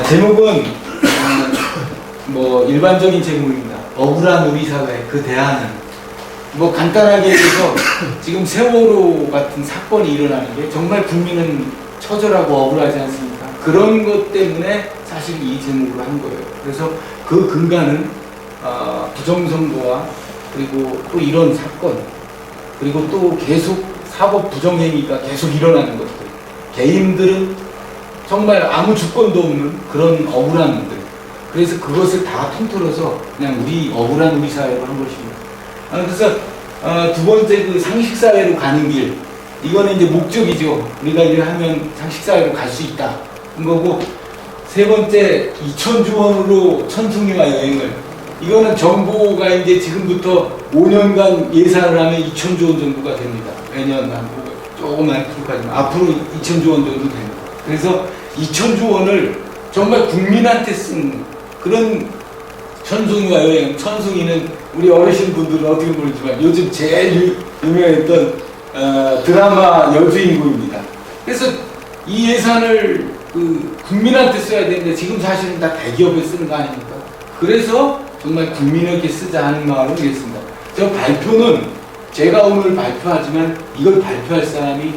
제목은 뭐 일반적인 제목입니다. 억울한 우리 사회 그 대안은, 뭐 간단하게 얘기해서 지금 세월호 같은 사건이 일어나는 게 정말 국민은 처절하고 억울하지 않습니까? 그런 것 때문에 사실 이 제목으로 한 거예요. 그래서 그 근간은 부정선거와 그리고 또 이런 사건, 그리고 또 계속 사법 부정행위가 계속 일어나는 것들, 개인들은 정말 아무 주권도 없는 그런 억울한 분들, 그래서 그것을 다 통틀어서 그냥 억울한 우리 사회로 한 것입니다. 그래서 두 번째 그 상식사회로 가는 길, 이거는 이제 목적이죠. 우리가 이를 하면 상식사회로 갈 수 있다 거고, 세 번째 2,000조 원으로 천승리와 여행을, 이거는 정부가 이제 지금부터 5년간 예산을 하면 2,000조 원 정도가 됩니다. 매년 조금만 부족하지만 앞으로 2,000조 원 정도 됩니다. 그래서 2,000조 원을 정말 국민한테 쓴 그런 천승이와 여행, 천승이는 우리 어르신분들은 어떻게 모르지만 요즘 제일 유명했던 드라마 여주인공입니다. 그래서 이 예산을 국민한테 써야 되는데 지금 사실은 다 대기업에 쓰는 거 아닙니까? 그래서 정말 국민에게 쓰자 하는 마음을 위했습니다. 저 발표는 제가 오늘 발표하지만 이걸 발표할 사람이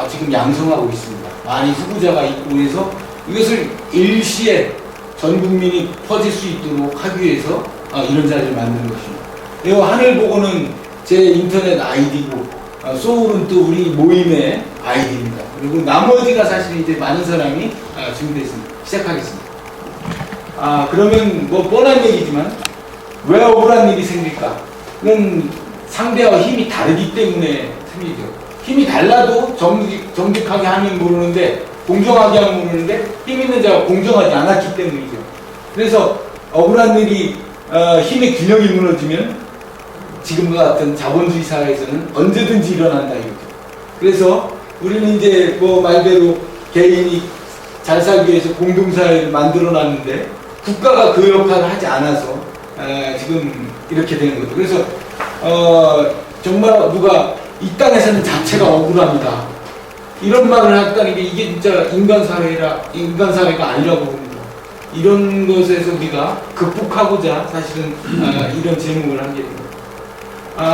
지금 양성하고 있습니다. 많이 후보자가 있고 해서 이것을 일시에 전 국민이 퍼질 수 있도록 하기 위해서 이런 자리를 만든 것입니다. 이 하늘보고는 제 인터넷 아이디고, 소울은 또 우리 모임의 아이디입니다. 그리고 나머지가 사실 이제 많은 사람이 준비됐습니다. 시작하겠습니다. 그러면 뭐 뻔한 얘기지만 왜 억울한 일이 생길까? 그건 상대와 힘이 다르기 때문에 생기죠. 힘이 달라도 정직하게 하면 모르는데, 공정하게 하면 모르는데, 힘 있는 자가 공정하지 않았기 때문이죠. 그래서 억울한 일이 힘의 균형이 무너지면 지금과 같은 자본주의 사회에서는 언제든지 일어난다 이거죠. 그래서 우리는 이제 뭐 말대로 개인이 잘 살기 위해서 공동사회를 만들어 놨는데 국가가 그 역할을 하지 않아서 지금 이렇게 되는 거죠. 그래서 정말 누가 이 땅에서는 자체가 억울합니다, 이런 말을 했다는 게 이게 진짜 인간사회가 아니라고 봅니다. 이런 것에서 우리가 극복하고자 사실은 이런 제목을 하게 됩니다.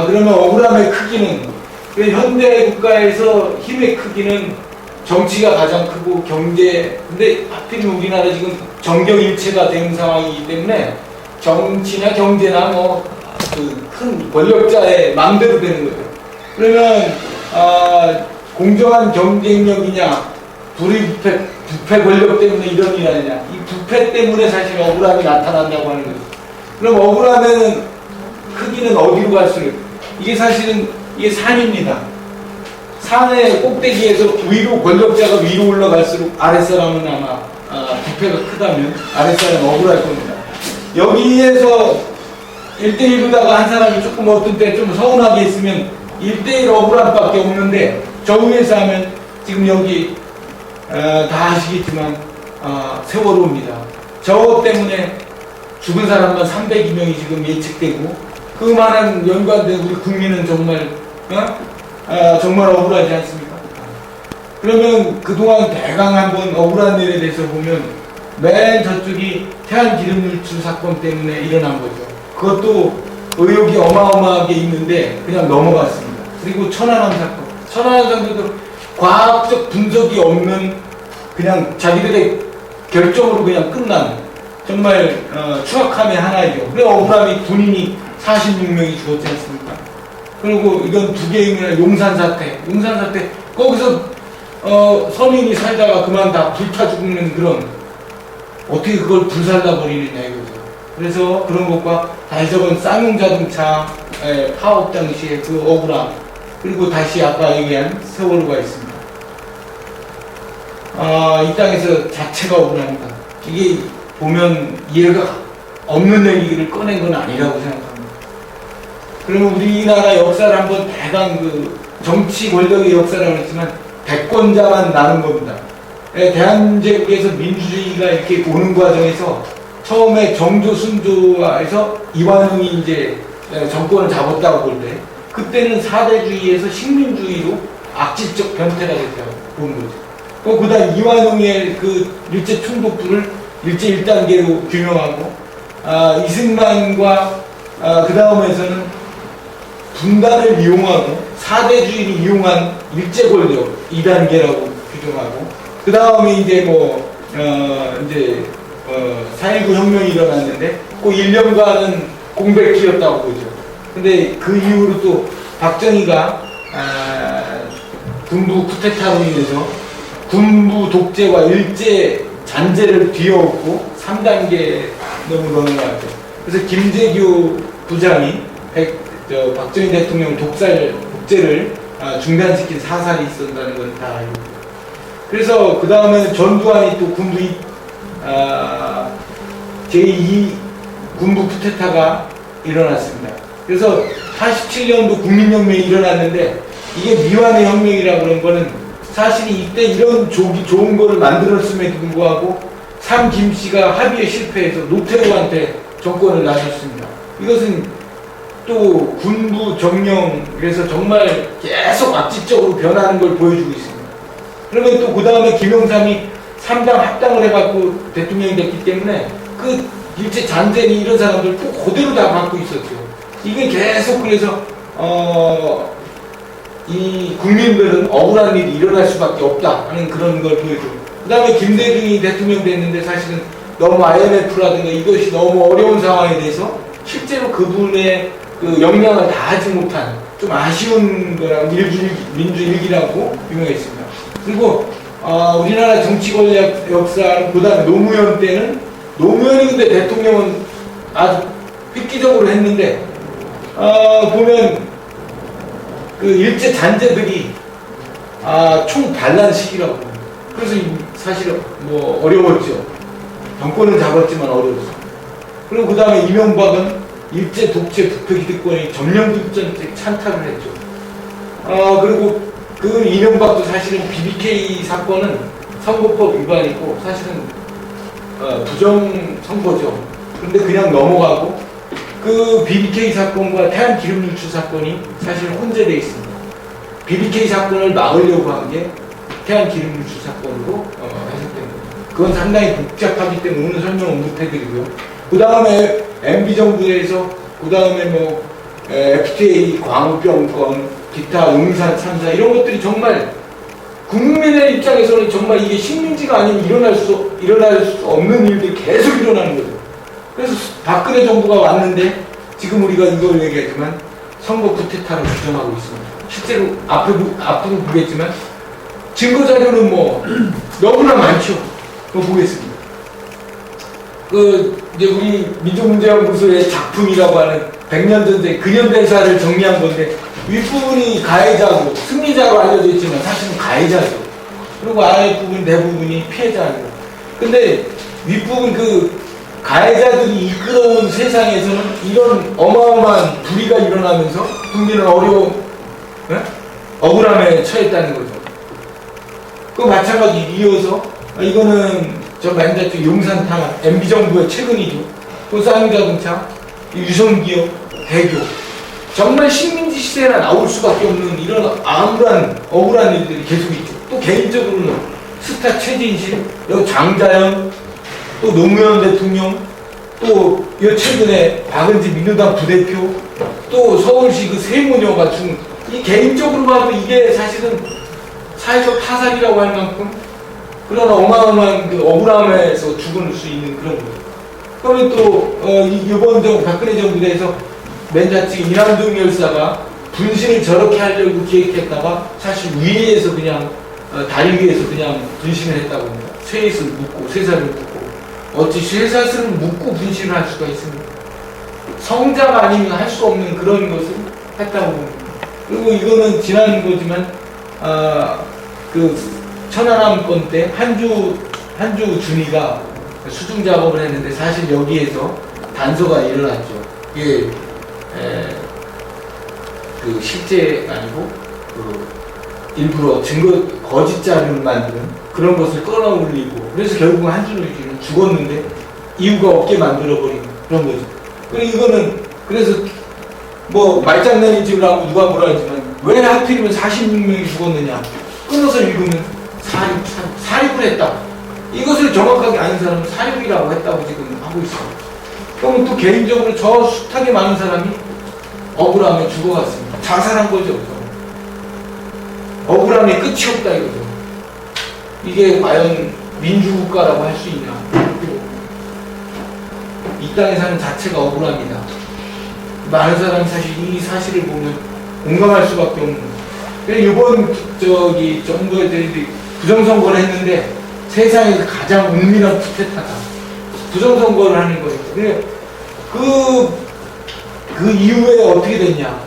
그러면 억울함의 크기는, 현대 국가에서 힘의 크기는 정치가 가장 크고 경제, 근데 하필이면 우리나라 지금 정경일체가 된 상황이기 때문에 정치나 경제나 뭐 큰 권력자의 마음대로 되는 거예요. 그러면 공정한 경쟁력이냐, 부패 권력 때문에 이런 일이 아니냐, 이 부패 때문에 사실 억울함이 나타난다고 하는 거죠. 그럼 억울함의 크기는 어디로 갈수록, 이게 사실은 이게 산입니다. 산의 꼭대기에서 권력자가 위로 올라갈수록 아랫사람은 아마 부패가 크다면 아랫사람은 억울할 겁니다. 여기에서 1대1로다가 한 사람이 조금 어떤 때 좀 서운하게 있으면 1대1 억울함밖에 없는데, 저 위에서 하면 지금 여기 다 아시겠지만 세월호입니다. 저것 때문에 죽은 사람만 302명이 지금 예측되고, 그 많은 연관된 우리 국민은 정말 정말 억울하지 않습니까? 그러면 그동안 대강 한번 억울한 일에 대해서 보면 맨 저쪽이 태안기름유출 사건 때문에 일어난 거죠. 그것도 의혹이 어마어마하게 있는데 그냥 넘어갔습니다. 그리고 천안함 사건, 천안함 사건도 과학적 분석이 없는 그냥 자기들의 결정으로 그냥 끝난 정말 추악함의 하나이죠. 그래 억울함이 군인이 46명이 죽었지 않습니까? 그리고 이건 두 개의 용산 사태, 거기서 서민이 살다가 그만 다 불타 죽는 그런, 어떻게 그걸 불살라 버리느냐 이거죠. 그래서 그런 것과 다시 저건 쌍용자동차 파업 당시의 그 억울함, 그리고 다시 아까 얘기한 세월호가 있습니다. 이 땅에서 자체가 억울합니다. 이게 보면 이해가 없는 얘기를 꺼낸 건 아니라고 생각합니다. 그러면 우리나라 역사를 한번 대강 정치 권력의 역사라고 했지만 대권자만 나눈 겁니다. 대한제국에서 민주주의가 이렇게 오는 과정에서 처음에 정조, 순조에서 이완용이 이제 정권을 잡았다고 볼 때, 그때는 사대주의에서 식민주의로 악질적 변태가 됐다고 보는 거죠. 그 다음 이완용의 그 일제 총독부를 일제 1단계로 규명하고, 이승만과 그 다음에서는 분단을 이용하고 사대주의를 이용한 일제 권력 2단계라고 규정하고, 그 다음에 이제 4.19 혁명이 일어났는데 그 1년간은 공백기였다고 보죠. 근데 그 이후로 또 박정희가 군부 쿠데타로 인해서 군부 독재와 일제 잔재를 뒤엎고 3단계 넘어가는 것 같아요. 그래서 김재규 부장이 박정희 대통령 독재를 중단시킨 사살이 있었다는 건 다 알고 있고, 그래서 그 다음에 전두환이 또 군부 제2 군부 쿠데타가 일어났습니다. 그래서 87년도 국민혁명이 일어났는데 이게 미완의 혁명이라 그런 거는 사실 이때 이런 좋은 거를 만들었음에도 불구하고 김씨가 합의에 실패해서 노태우한테 정권을 놔줬습니다. 이것은 또 군부 정령, 그래서 정말 계속 악질적으로 변하는 걸 보여주고 있습니다. 그러면 또 그 다음에 김영삼이 3당 합당을 해갖고 대통령이 됐기 때문에 그 일제 잔재니 이런 사람들 또 그대로 다 갖고 있었죠. 이게 계속 그래서 이 국민들은 억울한 일이 일어날 수밖에 없다 하는 그런 걸 보여줘요. 그 다음에 김대중이 대통령 됐는데 사실은 너무 IMF라든가 이것이 너무 어려운 상황에 대해서 실제로 그분의 그 역량을 다하지 못한 좀 아쉬운 거랑 민주일기라고 유명했습니다. 그리고 우리나라 정치 권력 역사, 그 다음에 노무현 때는, 노무현이 근데 대통령은 아주 획기적으로 했는데 보면 그 일제 잔재들이 총 반란 시기라고 봅니다. 그래서 사실 어려웠죠. 정권을 잡았지만 어려웠어. 그리고 그 다음에 이명박은 일제 독재 부패 기득권이 점령군전에 찬탈을 했죠. 그리고 그 이명박도 사실은 BBK 사건은 선거법 위반이고 사실은 부정 선거죠. 근데 그냥 넘어가고, 그 BBK 사건과 태안기름 유출 사건이 사실 혼재되어 있습니다. BBK 사건을 막으려고 한 게 태안기름 유출 사건으로 해석됩니다. 그건 상당히 복잡하기 때문에 오늘 설명은 못 해드리고요. 그 다음에 MB정부에서 그 다음에 FTA 광우병 건, 기타 용산 참사 이런 것들이 정말 국민의 입장에서는 정말 이게 식민지가 아니면 일어날 수 없는 일들이 계속 일어나는 거죠. 그래서 박근혜 정부가 왔는데 지금 우리가 이걸 얘기하지만 선거 쿠데타로 규정하고 있습니다. 실제로 앞으로 보겠지만 증거 자료는 너무나 많죠. 그거 보겠습니다. 이제 우리 민족문제연구소의 작품이라고 하는 100년 전대 근현대사를 정리한 건데 윗부분이 가해자고 승리자로 알려져 있지만 사실은 가해자죠. 그리고 아랫부분 대부분이 피해자입니다. 근데 윗부분 그 가해자들이 이끌어온 세상에서는 이런 어마어마한 불의가 일어나면서 국민은 억울함에 처했다는 거죠. 그 마찬가지 이어서 이거는 저 맨날 용산 탄압, MB정부의 최근이죠. 또 쌍용자동차, 유성기업, 대교. 정말 식민지 시대나 나올 수밖에 없는 이런 억울한 일들이 계속 있죠. 또 개인적으로는 스타 최진실, 장자연, 또 노무현 대통령, 또 최근에 박은지 민주당 부대표, 또 서울시 그 세모녀가 죽은, 이 개인적으로 봐도 이게 사실은 사회적 타살이라고 할 만큼 그런 어마어마한 그 억울함에서 죽을 수 있는 그런 거죠. 그러면 또 이번 박근혜 정부 내에서 맨 좌측 이남동 열사가 분신을 저렇게 하려고 기획했다가 사실 위에서 그냥 다리 위에서 그냥 분신을 했다고 합니다. 쇠옷을 묶고 쇠사를 묶고, 어찌 쇠사슬을 묶고 분신을 할 수가 있습니까? 성자가 아니면 할 수 없는 그런 것을 했다고 봅니다. 그리고 이거는 지난 거지만 그 천안함 때 한주 준이가 수중 작업을 했는데 사실 여기에서 단서가 일어났죠. 이게 그 실제 아니고 그 일부러 거짓 자료를 만드는 그런 것을 끌어올리고, 그래서 결국은 한준이는 죽었는데 이유가 없게 만들어버린 그런 거죠. 그리고 이거는 그래서 말장난인 지으라고 누가 뭐라 하지만 왜 하필이면 46명이 죽었느냐, 끊어서 읽으면 사립을 했다. 이것을 정확하게 아는 사람은 4.16 숫탁이라고 했다고 지금 하고 있어요. 그러면 또 개인적으로 저 숱하게 많은 사람이 억울함에 죽어갔습니다. 자살한 거죠. 억울함에 끝이 없다 이거죠. 이게 과연 민주국가라고 할 수 있냐. 이 땅에 사는 자체가 억울합니다. 많은 사람이 사실 이 사실을 보면 공감할 수밖에 없는 거예요. 이번 정부에 대해 부정선거를 했는데 세상에서 가장 은밀한 쿠데타다. 부정선거를 하는 거예요. 그 이후에 어떻게 됐냐.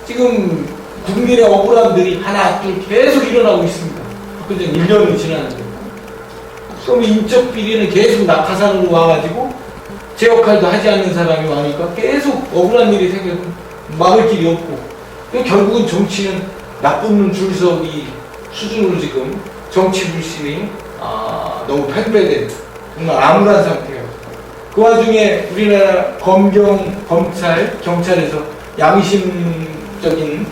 지금 국민의 억울함들이 하나 둘 계속 일어나고 있습니다. 그때 1년이 지났는데. 그럼 인적 비리는 계속 낙하산으로 와가지고 제 역할도 하지 않는 사람이 와니까 계속 억울한 일이 생겨서 막을 길이 없고, 결국은 정치는 나쁜 놈 줄서기 수준으로 지금 정치 불신이 너무 팽배된 정말 암울한 상태예요. 그 와중에 우리나라 검찰, 경찰에서 양심적인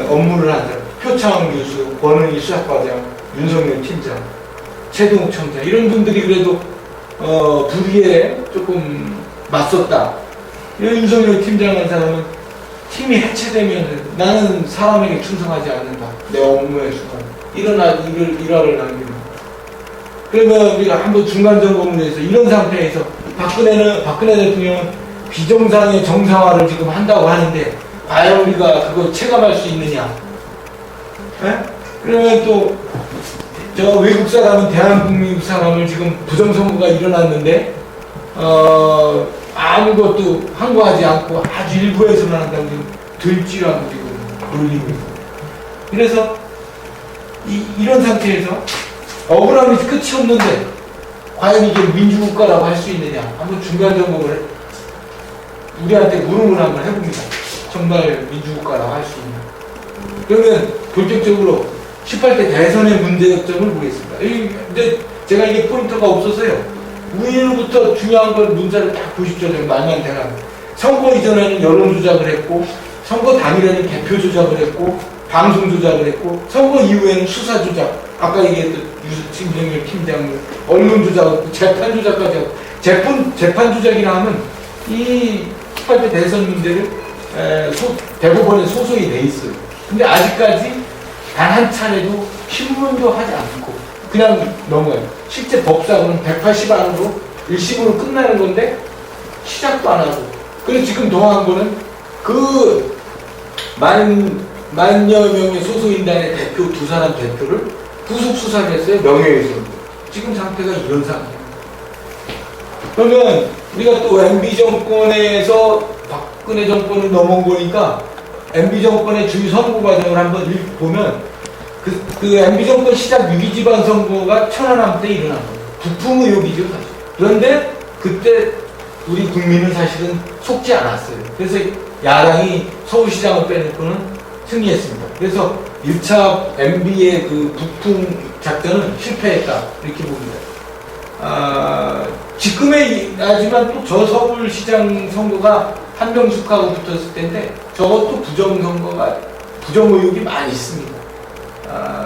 업무를 한 사람, 표창원 교수, 권은희 수사과장, 윤석열 팀장, 최동욱 청장 이런 분들이 그래도 불의에 조금 맞섰다. 윤석열 팀장이라는 사람은 팀이 해체되면 나는 사람에게 충성하지 않는다. 내 업무에 충성. 일화를 남깁니다. 그러면 우리가 한번 중간 점검을 해서 이런 상태에서 박근혜 대통령은 비정상의 정상화를 지금 한다고 하는데 과연 우리가 그걸 체감할 수 있느냐? 네? 그러면 또 저 외국 사람은 대한민국 사람을 지금 부정선거가 일어났는데 아무것도 항거하지 않고 아주 일부에서만 한다고 지금 들쥐라고 지금 놀리고 있어요. 그래서 이런 상태에서 억울함이 끝이 없는데 과연 이게 민주국가라고 할 수 있느냐. 한번 중간 점검을 우리한테 물음을 한번 해봅니다. 정말 민주국가라고 할 수 있냐. 그러면 본격적으로 18대 대선의 문제점을 보겠습니다. 근데 제가 이게 포인트가 없어서요. 우리로부터 중요한 걸 문자를 딱 보십시오. 말만 대라. 선거 이전에는 여론 조작을 했고, 선거 당일에는 개표 조작을 했고, 방송 조작을 했고, 선거 이후에는 수사 조작. 아까 얘기했던 윤석열 팀장, 언론 조작, 재판 조작까지 하고, 재판 조작이라 하면 이 18대 대선 문제를 대법원에 소송이 돼 있어요. 근데 아직까지 단 한 차례도 신문도 하지 않고 그냥 넘어가요. 실제 법사고는 180 안으로 1심으로 끝나는 건데 시작도 안 하고. 그래서 지금 동한 거는 그 만여 명의 소속인단의 대표 두 사람 대표를 구속 수사를 했어요. 명예훼손. 지금 상태가 이런 상태입니다. 그러면 우리가 또 MB 정권에서 박근혜 정권을 넘어온 거니까 MB 정권의 주요 선거 과정을 한번 보면 그 MB 정권 시작 6.2 지방선거가 천안함 때 일어난 거예요. 부품 의혹이죠, 사실. 그런데 그때 우리 국민은 사실은 속지 않았어요. 그래서 야당이 서울시장을 빼놓고는 승리했습니다. 그래서 1차 MB의 그 부품 작전은 실패했다. 이렇게 봅니다. 지금의 하지만 또 저 서울시장 선거가 한명숙하고 붙었을 텐데 저것도 부정 의혹이 많이 있습니다.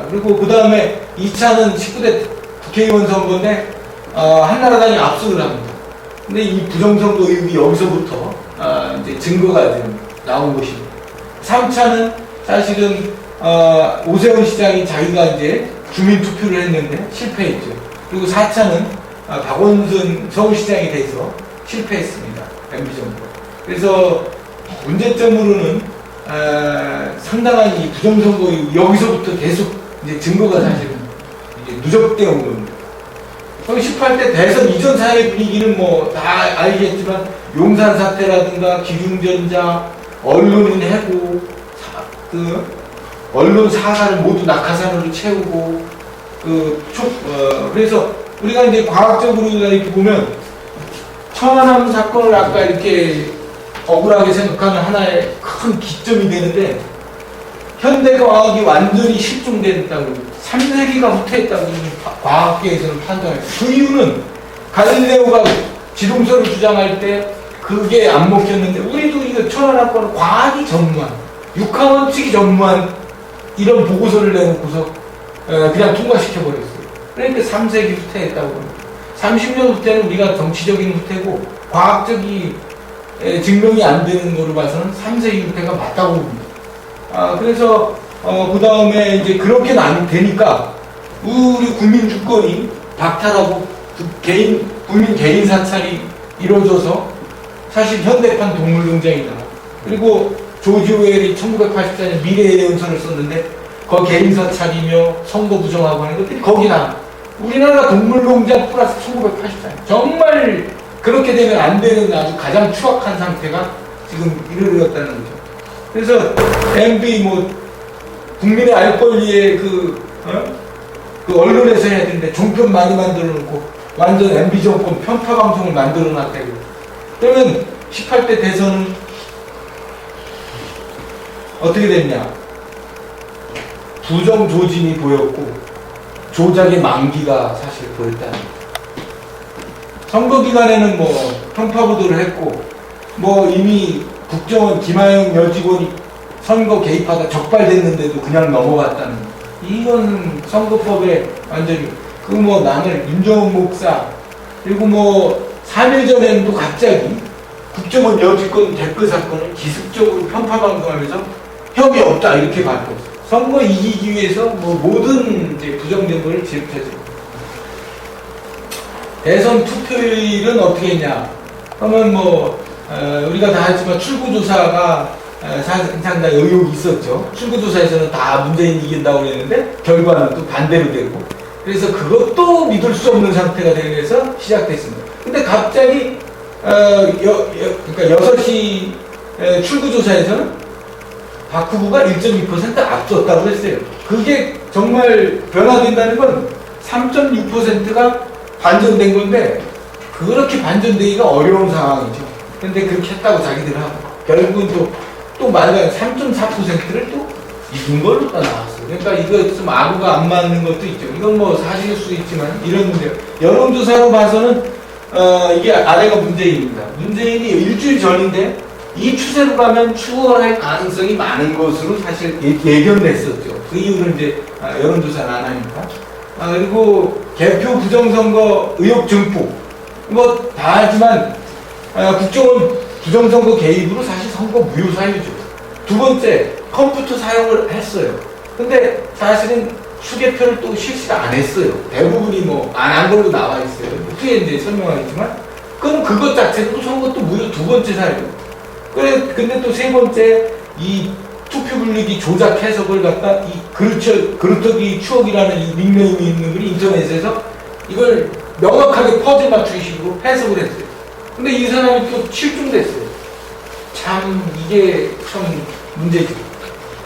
그리고 그 다음에 2차는 19대 국회의원 선거인데 한나라당이 압승을 합니다. 근데 이 부정선거 의혹이 여기서부터 이제 증거가 나온 것입니다. 3차는 사실은 오세훈 시장이 자기가 이제 주민투표를 했는데 실패했죠. 그리고 4차는 박원순 서울시장이 돼서 실패했습니다. MB 정부. 그래서 문제점으로는 상당한 이 부정선거 여기서부터 계속 이제 증거가 사실은 이제 누적되어 온 겁니다. 18대 대선 이전 사회 분위기는 뭐 다 알겠지만 용산 사태라든가 기중전자, 언론인 해고, 언론 사사를 모두 낙하산으로 채우고 그래서 우리가 이제 과학적으로 이렇게 보면 천안함 사건을 아까 이렇게 억울하게 생각하는 하나의 큰 기점이 되는데 현대과학이 완전히 실종됐다고 3세기가 후퇴했다고 과학계에서는 판단해요. 그 이유는 갈릴레오가 지동설을 주장할 때 그게 안 먹혔는데 우리도 이거 천안함권은 과학이 전무한 육하원칙이 전무한 이런 보고서를 내놓고서 그냥 통과시켜버렸어요. 그러니까 3세기 후퇴했다고 합니다. 30년 후퇴는 우리가 정치적인 후퇴고 과학적인 증명이 안 되는 거로 봐서는 3세 후퇴가 맞다고 봅니다. 그래서 그 다음에 이제 그렇게 되니까 우리 국민 주권이 박탈하고 국민 개인 사찰이 이루어져서 사실 현대판 동물농장이다. 그리고 조지 오웰이 1984년 미래의 예언서를 썼는데 그 개인 사찰이며 선거 부정하고 하는 것들이 거기나 우리나라 동물농장 플러스 1984년 정말 그렇게 되면 안 되는 아주 가장 추악한 상태가 지금 이르렀다는 거죠. 그래서 MB 국민의 알 권리에 그 언론에서 해야 되는데 종편 많이 만들어 놓고 완전 MB 정권 편파 방송을 만들어 놨다고. 그러면 18대 대선은 어떻게 됐냐? 부정 조짐이 보였고 조작의 만기가 사실 보였다는 거죠. 선거 기간에는 편파 보도를 했고 이미 국정원 김하영 여직원이 선거 개입하다 적발됐는데도 그냥 넘어갔다는 거. 이건 선거법에 완전히 나는 윤정훈 목사 그리고 3일 전에는 또 갑자기 국정원 여직원 댓글 사건을 기습적으로 편파 방송하면서 혐의 없다 이렇게 바꿨어. 선거 이기기 위해서 모든 이제 부정된 걸 지급해줘. 대선 투표율은 어떻게 했냐? 그러면 우리가 다 알지만 출구조사가 상당히 의혹이 있었죠. 출구조사에서는 다 문재인이 이긴다고 그랬는데 결과는 또 반대로 되고 그래서 그것도 믿을 수 없는 상태가 되면서 시작됐습니다. 근데 갑자기 그러니까 6시 출구조사에서는 박 후보가 1.2% 앞섰다고 했어요. 그게 정말 변화된다는 건 3.6%가 반전된 건데 그렇게 반전되기가 어려운 상황이죠. 근데 그렇게 했다고 자기들 하고 결국은 또 말하자면 3.4%를 또 이긴 걸로 또 나왔어요. 그러니까 이거 좀 아구가 안 맞는 것도 있죠. 이건 사실일 수도 있지만 이런 문제. 여론조사로 봐서는 이게 아래가 문재인입니다. 문재인이 일주일 전인데 이 추세로 가면 추월할 가능성이 많은 것으로 사실 예견됐었죠. 그 이유는 이제 여론조사를 안 하니까. 그리고 개표 부정선거 의혹 증폭. 다 알지만 국정원 부정선거 개입으로 사실 선거 무효 사유죠. 두 번째, 컴퓨터 사용을 했어요. 근데 사실은 수개표를 또 실시를 안 했어요. 대부분이 안 한 걸로 나와 있어요. 후에 이제 설명하겠지만. 그럼 그것 자체도 선거 또 무효 두 번째 사유. 근데 또 세 번째, 이 투표 분류기 조작 해석을 갖다 그루터기 추억이라는 이 닉네임이 있는 분이 인터넷에서 이걸 명확하게 퍼즐 맞추기식으로 해석을 했어요. 근데 이 사람이 또 실종됐어요. 참 이게 참 문제죠.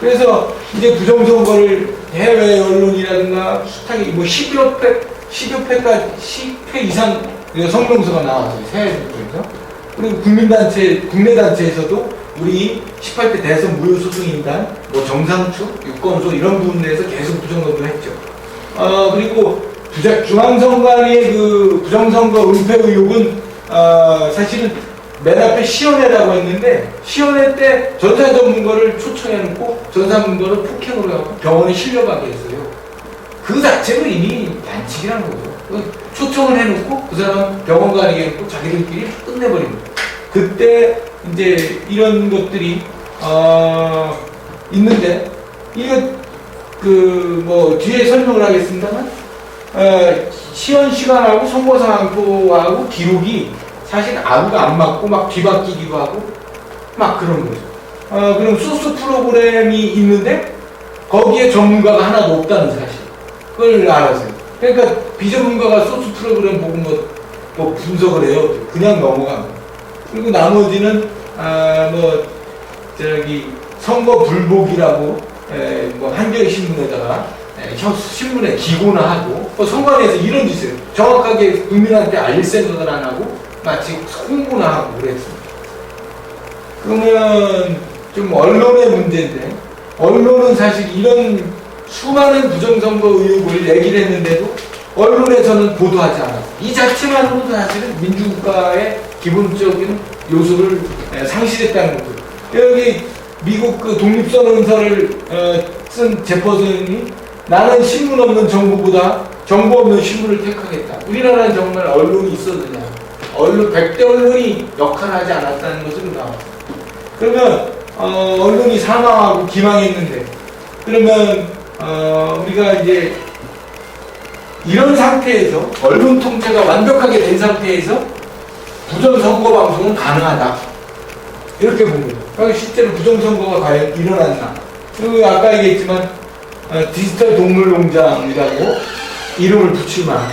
그래서 이제 부정선거를 해외 언론이라든가 숱하게 10여 회 이상 성명서가 나왔어요. 세계적으로. 그리고 국내 단체에서도 우리 18대 대선 무효소송인단, 정상축, 유권소 이런 부분에서 계속 부정선거를 했죠. 그리고 중앙선관위의 그 부정선거 은폐 의혹은 사실은 맨 앞에 시연회라고 했는데 시연회 때 전사 전문가를 초청해놓고 전사 전문가를 폭행으로 하고 병원에 실려가게 했어요. 그 자체로 이미 반칙이라는 거죠. 초청을 해놓고 그 사람 병원 가게 해놓고 자기들끼리 끝내버립니다. 그때 이제 이런 것들이 있는데 이거 뒤에 설명을 하겠습니다만 시연 시간하고 선거 상황표하고 기록이 사실 아무가 안 맞고 막 뒤바뀌기도 하고 막 그런 거죠. 그럼 소스 프로그램이 있는데 거기에 전문가가 하나도 없다는 사실 그걸 알았어요. 그러니까 비전문가가 소스 프로그램 보고 뭐 분석을 해요. 그냥 넘어갑니다. 그리고 나머지는 선거 불복이라고 한겨레 신문에다가 신문에 기고나 하고 선관위에서 이런 짓을 정확하게 국민한테 알릴 생각을 안 하고 마치 홍보나 하고 그랬습니다. 그러면 좀 언론의 문제인데 언론은 사실 이런 수많은 부정선거 의혹을 얘기를 했는데도 언론에서는 보도하지 않았어요. 이 자체만으로도 사실은 민주국가의 기본적인 요소를 상실했다는 거죠. 여기 미국 그 독립선언서를 쓴 제퍼슨이 나는 신문 없는 정부보다 정부 없는 신문을 택하겠다. 우리나라는 정말 언론이 있었느냐? 언론 100대 언론이 역할하지 않았다는 것으로 나왔어요. 그러면 언론이 사망하고 기망했는데, 그러면 우리가 이제 이런 상태에서 언론 통제가 완벽하게 된 상태에서 부정선거 방송은 가능하다. 이렇게 봅니다. 그러니까 실제로 부정선거가 과연 일어났나? 그리고 아까 얘기했지만 디지털 동물농장이라고 이름을 붙일 만한,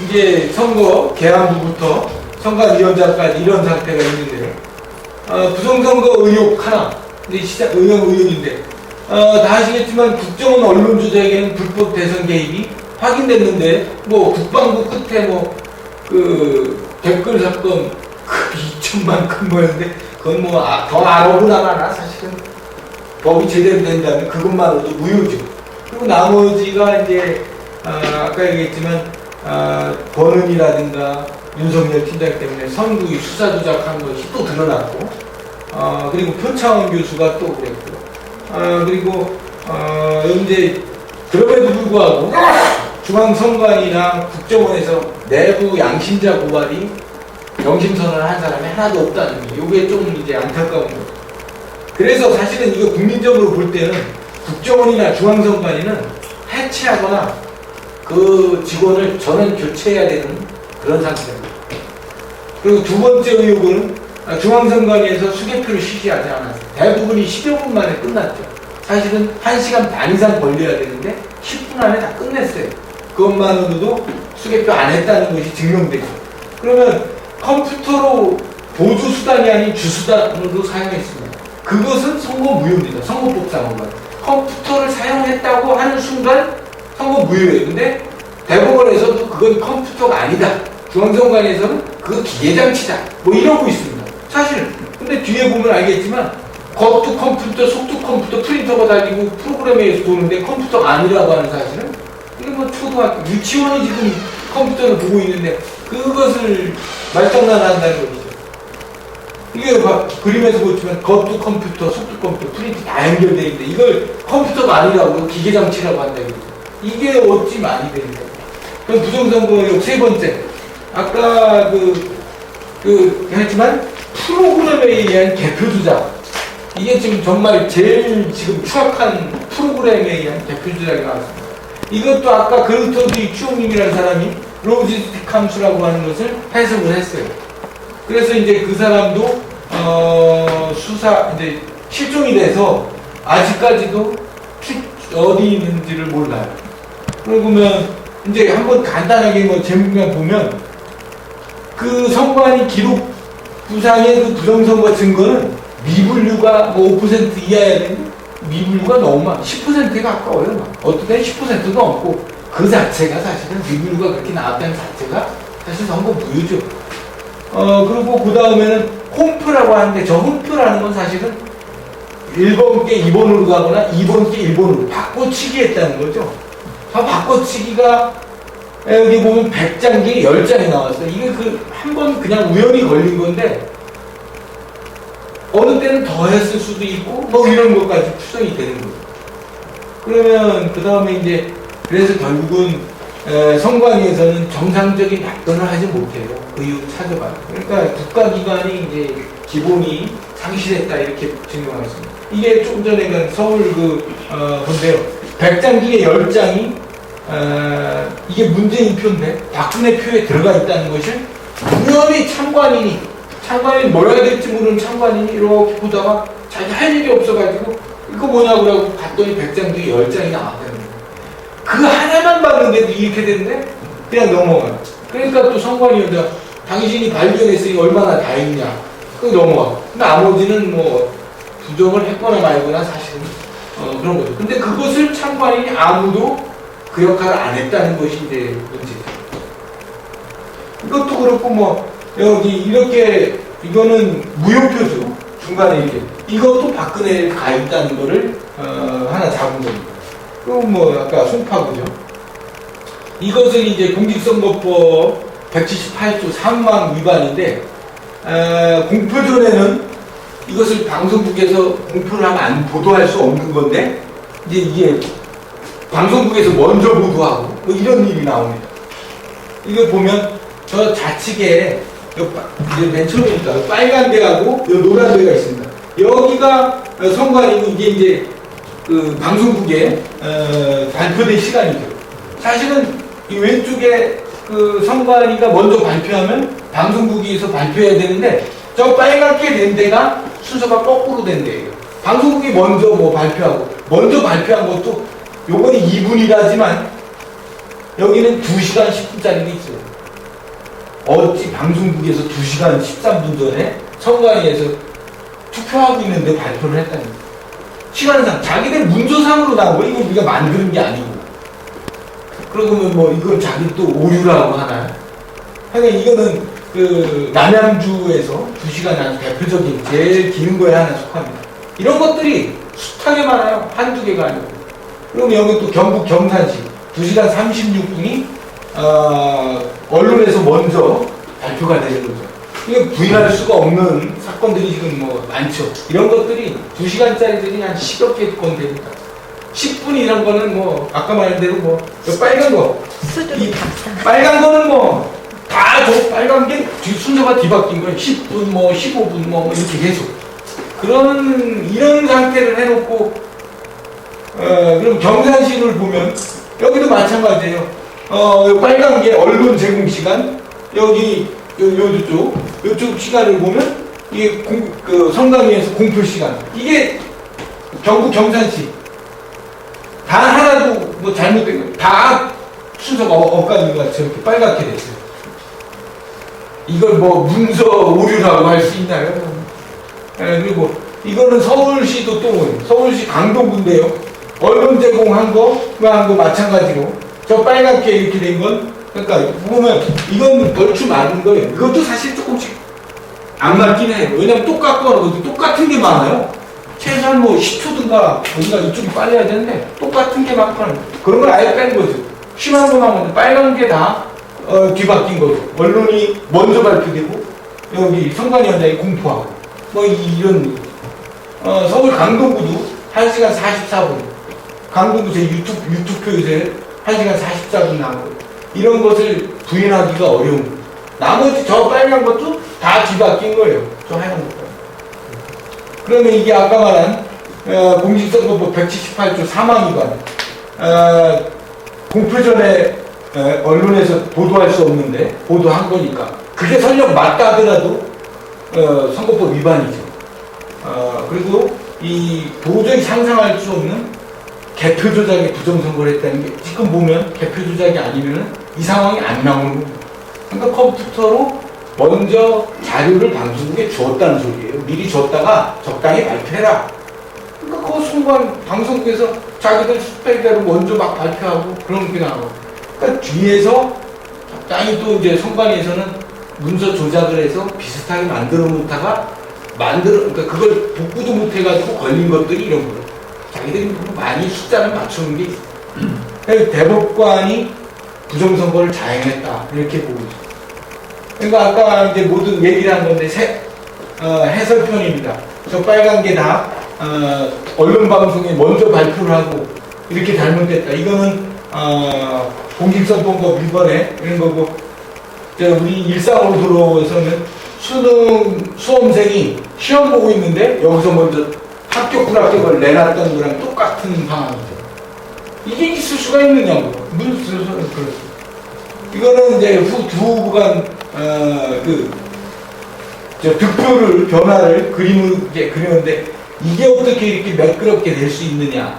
이제 선거 개항부부터 선관위원장까지 이런 상태가 있는데요. 부정선거 의혹 하나, 이제 시작 의혹인데, 다 아시겠지만 국정원 언론 조작에는 불법 대선 개입이 확인됐는데, 뭐 국방부 끝에 뭐 그 댓글 사건 2천만 큰 거였는데, 그건 뭐 더 알아보나마나 사실은 법이 제대로 된다면 그것만으로도 무효죠. 그리고 나머지가 이제 아까 얘기했지만 권은이라든가 윤석열 팀장 때문에 선구이 수사 조작한 것이 또 드러났고, 그리고 표창원 교수가 또 그랬고, 그리고 이제 그럼에도 불구하고 중앙선관위나 국정원에서 내부 양심자 고발이 영심선언을 한 사람이 하나도 없다는 게, 이게 좀 이제 안타까운 거죠. 그래서 사실은 이거 국민적으로 볼 때는 국정원이나 중앙선관위는 해체하거나 그 직원을 전원 교체해야 되는 그런 상태입니다. 그리고 두 번째 의혹은 중앙선관위에서 수개표를 실시하지 않았어요. 대부분이 10여 분 만에 끝났죠. 사실은 1시간 반 이상 걸려야 되는데 10분 안에 다 끝냈어요. 그것만으로도 수개표 안 했다는 것이 증명되죠. 그러면 컴퓨터로 보조 수단이 아닌 주수단으로 사용했습니다. 그것은 선거 무효입니다. 선거법상으로. 컴퓨터를 사용했다고 하는 순간 선거 무효예요. 근데 대법원에서도 그건 컴퓨터가 아니다. 중앙선관위에서는 그거 기계장치다. 뭐 이러고 있습니다. 사실 근데 뒤에 보면 알겠지만 겉도 컴퓨터, 속도 컴퓨터, 프린터가 달리고 프로그램에 의해서 도는데 컴퓨터가 아니라고 하는 사실은, 이게 뭐 초등학교, 유치원이 지금 컴퓨터를 보고 있는데 그것을 말장난한다는 것이죠. 이게 그림에서 보시면 겉도 컴퓨터, 속도 컴퓨터, 프린터 다 연결되어 있는데 이걸 컴퓨터가 아니라고 기계장치라고 한다 이거죠. 이게 어찌 말이 됩니까? 그럼 부정선거 의혹 세 번째, 아까 했지만 프로그램에 의한 개표 조작, 이게 지금 정말 제일 지금 추악한 프로그램에 의한 개표 조작이 나왔습니다. 이것도 아까 그루터디 추홍님이라는 사람이 로지스틱 함수라고 하는 것을 해석을 했어요. 그래서 이제 그 사람도 이제 실종이 돼서 아직까지도 어디 있는지를 몰라요. 그러면 이제 한번 간단하게 뭐 제목만 보면, 그 선관위 기록 부상의 그 부정선거 증거는 미분류가 뭐 5% 이하여야 되는데 미분류가 너무 많아. 10%에 가까워요. 어떨 때는 10%도 넘고, 그 자체가 사실은 미분류가 그렇게 나왔다는 자체가 사실 선거 무효죠. 그리고 그 다음에는 홈표라고 하는데, 저 홈표라는 건 사실은 1번 게 2번으로 가거나 2번 게 1번으로 바꿔치기 했다는 거죠. 바꿔치기가 여기 보면 100장에 10장이 나왔어요. 이게 한 번 그냥 우연히 걸린 건데, 어느 때는 더 했을 수도 있고, 뭐 이런 것까지 추정이 되는 거죠. 그러면 그 다음에 이제, 그래서 결국은 선관위에서는 정상적인 답변을 하지 못해요. 그 이유 찾아봐요. 그러니까 국가기관이 이제 기본이 상실했다 이렇게 증명하겠습니다. 이게 조금 전에 서울 본데요. 100장 중에 10장이 이게 문재인 표인데 박근혜 표에 들어가 있다는 것을 우연히 참관인이 뭘 해야 될지 모르는 참관인이 이렇게 보다가 자기 할 일이 없어가지고 이거 뭐냐고 하고 봤더니 100장 중에 10장이 나왔다는 거예요. 그 하나만 봤는데도 이렇게 됐는데 그냥 넘어가요. 그러니까 또 선관위원장, 당신이 발견했으니 얼마나 다행이냐, 그거 넘어가. 나머지는 뭐 부정을 했거나 말거나 사실은 그런 거죠. 근데 그것을 참관인이 아무도 그 역할을 안 했다는 것이 이제 문제죠. 이것도 그렇고 뭐 여기 이렇게 이거는 무효표죠. 중간에 이렇게 이것도 박근혜에 가 있다는 거를 하나 잡은 겁니다. 그리고 뭐 아까 송파구죠. 이것은 이제 공직선거법 178조 3망 위반인데, 공표 전에는 이것을 방송국에서 공표를 하면 보도할 수 없는 건데, 이제 이게 방송국에서 먼저 보도하고 뭐 이런 일이 나옵니다. 이거 보면 저 좌측에 이제 맨 처음이니까 빨간 데하고 노란 데가 있습니다. 여기가 선관위고 이게 이제 그 방송국에 발표된 시간이죠. 사실은 이 왼쪽에 그 선관위가 먼저 발표하면 방송국에서 발표해야 되는데 저 빨갛게 된 데가 순서가 거꾸로 된 데예요. 방송국이 먼저 뭐 발표하고 먼저 발표한 것도 요번이 2분이라지만 여기는 2시간 10분짜리도 있어요. 어찌 방송국에서 2시간 13분 전에 선관위에서 투표하고 있는데 발표를 했다는 거예요. 시간상 자기들 문서상으로 나온 거 이거 우리가 만드는 게 아니고 그러면 뭐 이건 자기 또 오류라고 하나요? 하여간 이거는 그 남양주에서 2시간 아주 대표적인 제일 긴 거에 하나 속합니다. 이런 것들이 숱하게 많아요. 한두 개가 아니고. 그럼 여기 또 경북 경산시 2시간 36분이 언론에서 먼저 발표가 되는 거죠. 이게 부인할 수가 없는 사건들이 지금 뭐 많죠. 이런 것들이 2시간짜리들이 한 10여 개 건 됩니다. 10분이란 거는 뭐 아까 말한 대로 뭐 빨간 거 이 빨간 거는 뭐 다 저 빨간 게 순서가 뒤바뀐 거예요. 10분 뭐 15분 뭐 이렇게 계속 그런 이런 상태를 해놓고 그럼 경산시를 보면 여기도 마찬가지예요. 빨간 게 언론 제공 시간 여기 요쪽 시간을 보면 이게 그 선관위에서 공표 시간 이게 경북 경산시 단 하나도 뭐 잘못된 거 다 순서가 엇갈린 것 같이 이렇게 빨갛게 됐어요. 이걸 뭐 문서 오류라고 할 수 있나요? 그리고 이거는 서울시도 또 서울시 강동구인데요. 언론 제공한 거 마찬가지로 저 빨갛게 이렇게 된 건 그러니까 보면 이건 얼추 맞은 거예요. 이것도 사실 조금씩 안 맞긴 해요. 왜냐면 똑같고 똑같은 게 많아요. 최소한 뭐 10초든가 여기가 이쪽이 빨라야 되는데 똑같은 게 많거나 그런 걸 아예 뺀 거죠. 심한 거 나오는데 빨간 게 다 뒤바뀐 거죠. 언론이 먼저 발표되고 여기 선관위원장이 공포하고 뭐 이런 서울 강동구도 1시간 44분 강동구 제 유튜브에서 1시간 44분 나온 거 이런 것을 부인하기가 어려운 거예요. 나머지 저 빨간 것도 다 뒤바뀐 거예요. 저 하얀 것도. 그러면 이게 아까 말한 공직선거법 178조 3항위반 공표 전에 언론에서 보도할 수 없는데 보도한 거니까 그게 설령 맞다 하더라도 선거법 위반이죠. 그리고 이 도저히 상상할 수 없는 개표 조작에 부정선거를 했다는 게 지금 보면 개표 조작이 아니면 이 상황이 안 나오는 겁니다. 그러니까 컴퓨터로 먼저 자료를 방송국에 주었다는 소리예요. 미리 줬다가 적당히 발표해라. 그러니까 그 순간 방송국에서 자기들 스펙대로 먼저 막 발표하고 그런 게 나오고. 그러니까 뒤에서 적당히 또 이제 선관위에서는 문서 조작을 해서 비슷하게 만들어 놓다가 그러니까 그걸 복구도 못 해가지고 걸린 것들이 이런 거예요. 자기들이 많이 숫자를 맞추는 게 있어요. 대법관이 부정선거를 자행했다 이렇게 보고 있어요. 그러니까 아까 이제 모든 얘기를 한 건데 해설편입니다. 저 빨간 게 다 언론 방송에 먼저 발표를 하고 이렇게 잘못됐다. 이거는 공직선거법 위반에 이런 거고 우리 일상으로 들어오서는 수험생이 시험 보고 있는데 여기서 먼저 합격 불합격을 내놨던 거랑 똑같은 상황이죠. 이게 있을 수가 있느냐고. 무슨 그렇습니다. 이거는 이제 두 후보간 득표를 변화를 그림으로 이제 그리는데 이게 어떻게 이렇게 매끄럽게 될 수 있느냐.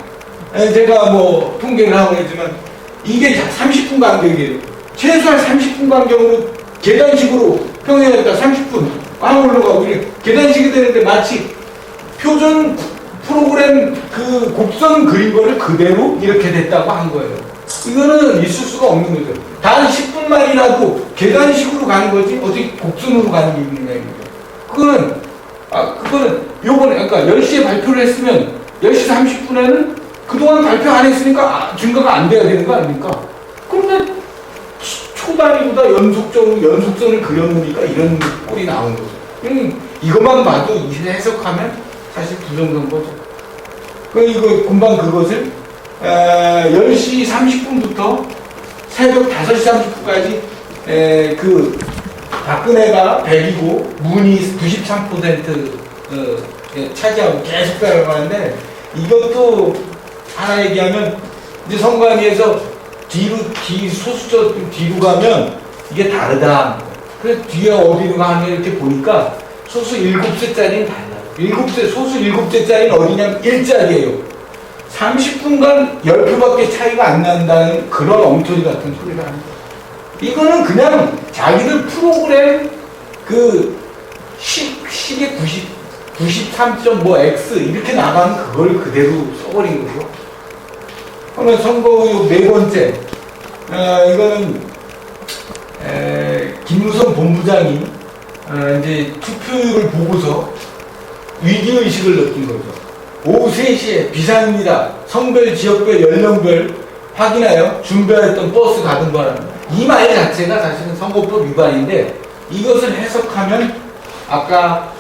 제가 뭐 통계를 하고 있지만 이게 30분 간격이에요. 최소한 30분 간격으로 계단식으로 평행했다 30분 안 올라가고 이렇게 계단식이 되는데 마치 표준 프로그램 그 곡선 그린 거를 그대로 이렇게 됐다고 한 거예요. 이거는 있을 수가 없는 거죠. 단 10분만이라도 계단식으로 가는 거지 어떻게 곡선으로 가는 게 있느냐 이거죠. 그거는 요번에 그러니까 10시에 발표를 했으면 10시 30분에는 그동안 발표 안 했으니까 증거가 안 돼야 되는 거 아닙니까? 그런데 초단위보다 연속선을 그려놓으니까 이런 꼴이 나온 거죠. 이것만 봐도 이제 해석하면 사실 부정선거죠. 이거 금방 그것을 10시 30분부터 새벽 5시 30분까지 그 박근혜가 100이고 문이 93% 차지하고 계속 따라가는데, 이것도 하나 얘기하면 이제 선관위에서 소수저 뒤로 가면 이게 다르다. 그래서 뒤에 어디로 가냐 이렇게 보니까 소수 7세짜리는 달라요. 소수 7세짜리는 어디냐면 1짜리예요. 30분간 10표밖에 차이가 안 난다는 그런 엉터리 같은 소리가 합니다. 이거는 그냥 자기들 프로그램 시계 93.X 이렇게 나가는 그걸 그대로 써버린 거죠. 그러면 선거 의혹 네 번째, 이거는 김무성 본부장이 이제 투표율을 보고서 위기의식을 느낀 거죠. 오후 3시에 비상입니다. 성별, 지역별, 연령별 확인하여 준비하였던 버스 가동 바랍니다. 이 말 자체가 사실은 선거법 위반인데, 이것을 해석하면 아까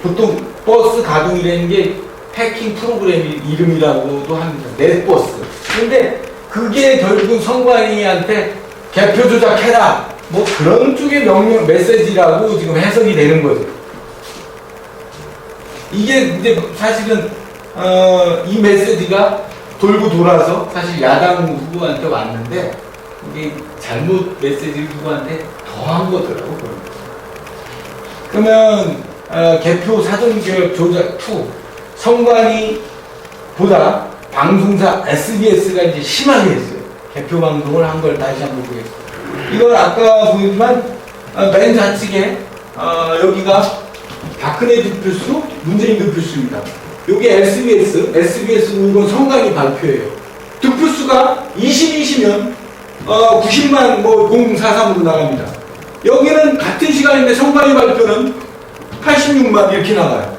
보통 버스 가동이라는 게 해킹 프로그램 이름이라고도 합니다. 넷버스. 근데 그게 결국은 선관위한테 개표 조작해라, 뭐 그런 쪽의 명령 메시지라고 지금 해석이 되는 거죠. 이게 이제 사실은 이 메시지가 돌고 돌아서 사실 야당 후보한테 왔는데, 이게 잘못 메시지를 누구한테 더한 거더라고. 그러면 개표 사전교육 조작 2, 선관위보다 방송사 SBS가 이제 심하게 했어요. 개표 방송을 한 걸 다시 한번 보겠습니다. 이건 아까 보였지만 맨 좌측에 여기가 박근혜 득표수, 문재인 득표수입니다. 여기 SBS 이건 선관위 발표예요. 득표수가 22시면 90만 043으로 나갑니다. 여기는 같은 시간인데 선관위 발표는 86만 이렇게 나가요.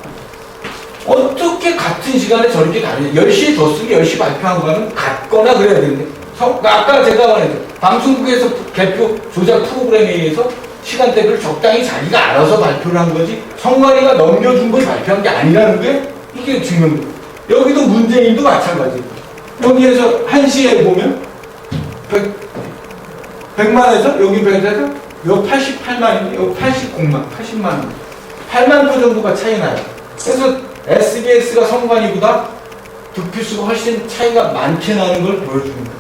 어떻게 같은 시간에 저렇게 다르냐. 10시에 뒀으면 10시 발표한 거는 같거나 그래야 되는데, 아까 제가 말했죠. 방송국에서 개표 조작 프로그램에 의해서 시간대를 적당히 자기가 알아서 발표를 한 거지, 선관위가 넘겨준 걸 발표한 게 아니라는 게 이게 중요한 거예요. 여기도 문재인도 마찬가지. 여기에서 1시에 보면 100만에서 여기 100에서 여기 88만인데 여기 80만 8만 표 정도가 차이 나요. 그래서 SBS가 선관위보다 득표수가 훨씬 차이가 많게 나는 걸 보여줍니다.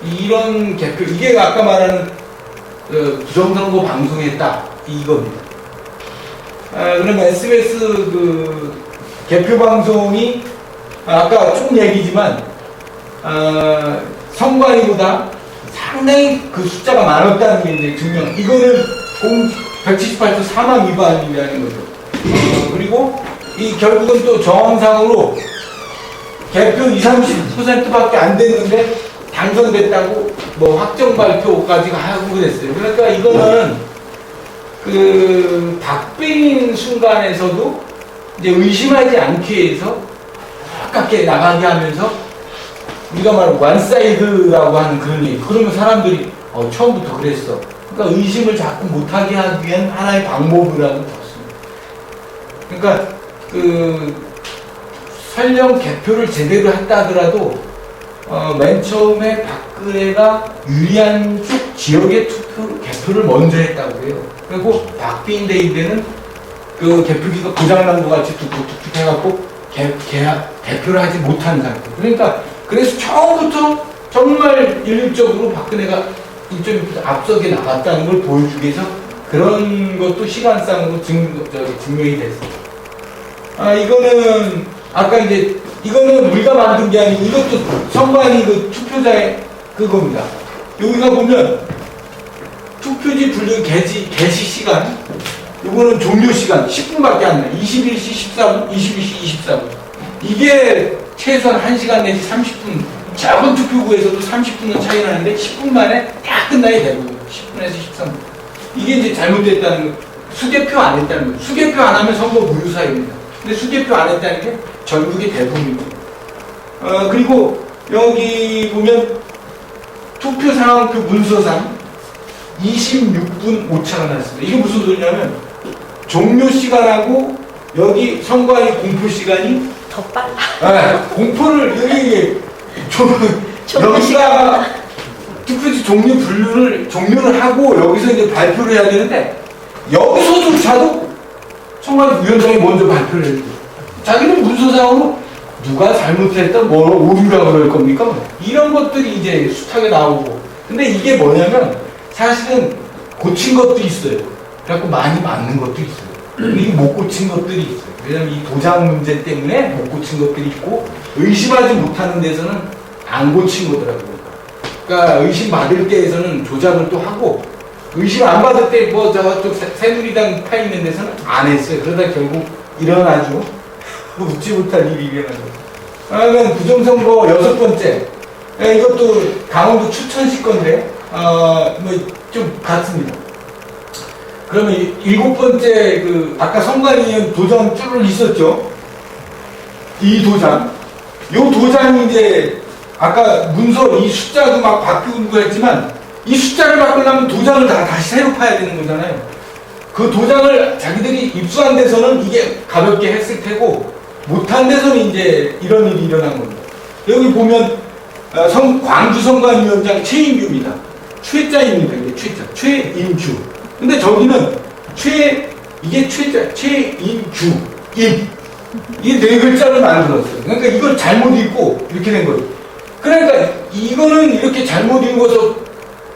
이런 개표, 이게 아까 말하는 부정선거 방송했다 이겁니다. 그러면 SBS 개표 방송이 아까 좀 얘기지만 선관위보다 상당히 그 숫자가 많았다는 게 이제 증명. 이거는 178조 4만 위반이라는 거죠. 그리고 이 결국은 또 정황상으로 개표 20-30%밖에 안 됐는데 당선됐다고 뭐 확정 발표까지 하고 그랬어요. 그러니까 이거는 박빙인 순간에서도 이제 의심하지 않기 위해서 가깝게 나가게 하면서 우리가 말하는 원사이드라고 하는 그런 얘기. 그러면 사람들이 처음부터 그랬어. 그러니까 의심을 자꾸 못하게 하기 위한 하나의 방법이라고 봤습니다. 그러니까 설령 개표를 제대로 했다 하더라도 맨 처음에 박근혜가 유리한 쪽 지역의 개표를 먼저 했다고 해요. 그리고 박빙 데이데는 개표기가 고장난 것 같이 툭툭툭 해갖고 개표를 하지 못한 상태. 그러니까 그래서 처음부터 정말 일률적으로 박근혜가 1.2% 앞서게 나갔다는 걸 보여주기 위해서 그런 것도 시간상으로 증명이 됐습니다. 이거는 아까 이제 이거는 우리가 만든 게 아니고 이것도 선관위 투표자의 그겁니다. 여기가 보면 투표지 분류 개시 시간, 이거는 종료 시간 10분밖에 안 나요. 21시 14분, 22시 24분. 이게 최소한 1시간 내지 30분, 작은 투표구에서도 30분은 차이 나는데 10분 만에 다 끝나야 되고 10분에서 13분. 이게 이제 잘못됐다는 거. 수개표 안 했다는 거. 수개표 안 하면 선거 무효사입니다. 근데 수개표 안 했다는 게 전국의 대부분입니다. 그리고 여기 보면 투표 상황표 문서상 26분 오차가 났습니다. 이게 무슨 소리냐면 종료 시간하고 여기 선관위 공포 시간이 더 빨라. 공포를 여기 여기가 투표지 종료를 하고 여기서 이제 발표를 해야 되는데 여기서조차도 선관위 위원장이 먼저 발표를 해요. 자기는 문서상으로 누가 잘못했다 뭐 오류라고 그럴 겁니까? 이런 것들이 이제 숱하게 나오고. 근데 이게 뭐냐면 사실은 고친 것도 있어요. 그래갖고 많이 맞는 것도 있어요. 근데 이게 못 고친 것들이 있어요. 왜냐면 이 도장 문제 때문에 못 고친 것들이 있고 의심하지 못하는 데서는 안 고친 거더라고요. 그러니까 의심받을 때에서는 조작을 또 하고 의심 안 받을 때 뭐 저쪽 새누리당 파 있는 데서는 안 했어요. 그러다 결국 일어나죠. 웃지 못할 일이 일어나죠. 그러면 부정선거 6번째. 이것도 강원도 추천시 건데 뭐 좀 같습니다. 그러면 7번째 그 아까 선관위원 도장 줄 있었죠. 이 도장. 요 도장이 이제 아까 문서 이 숫자도 막 바꾸고 했지만 이 숫자를 바꾸려면 도장을 다시 새로 파야 되는 거잖아요. 그 도장을 자기들이 입수한 데서는 이게 가볍게 했을 테고 못한 데서는 이제 이런 일이 일어난 겁니다. 여기 보면 광주 선관위원장 최인규입니다. 최자입니다. 이게 최자. 최인규. 근데 저기는 이게 최자. 최인규. 임. 이 4글자를 만들었어요. 그러니까 이걸 잘못 읽고 이렇게 된 거예요. 그러니까 이거는 이렇게 잘못 읽어서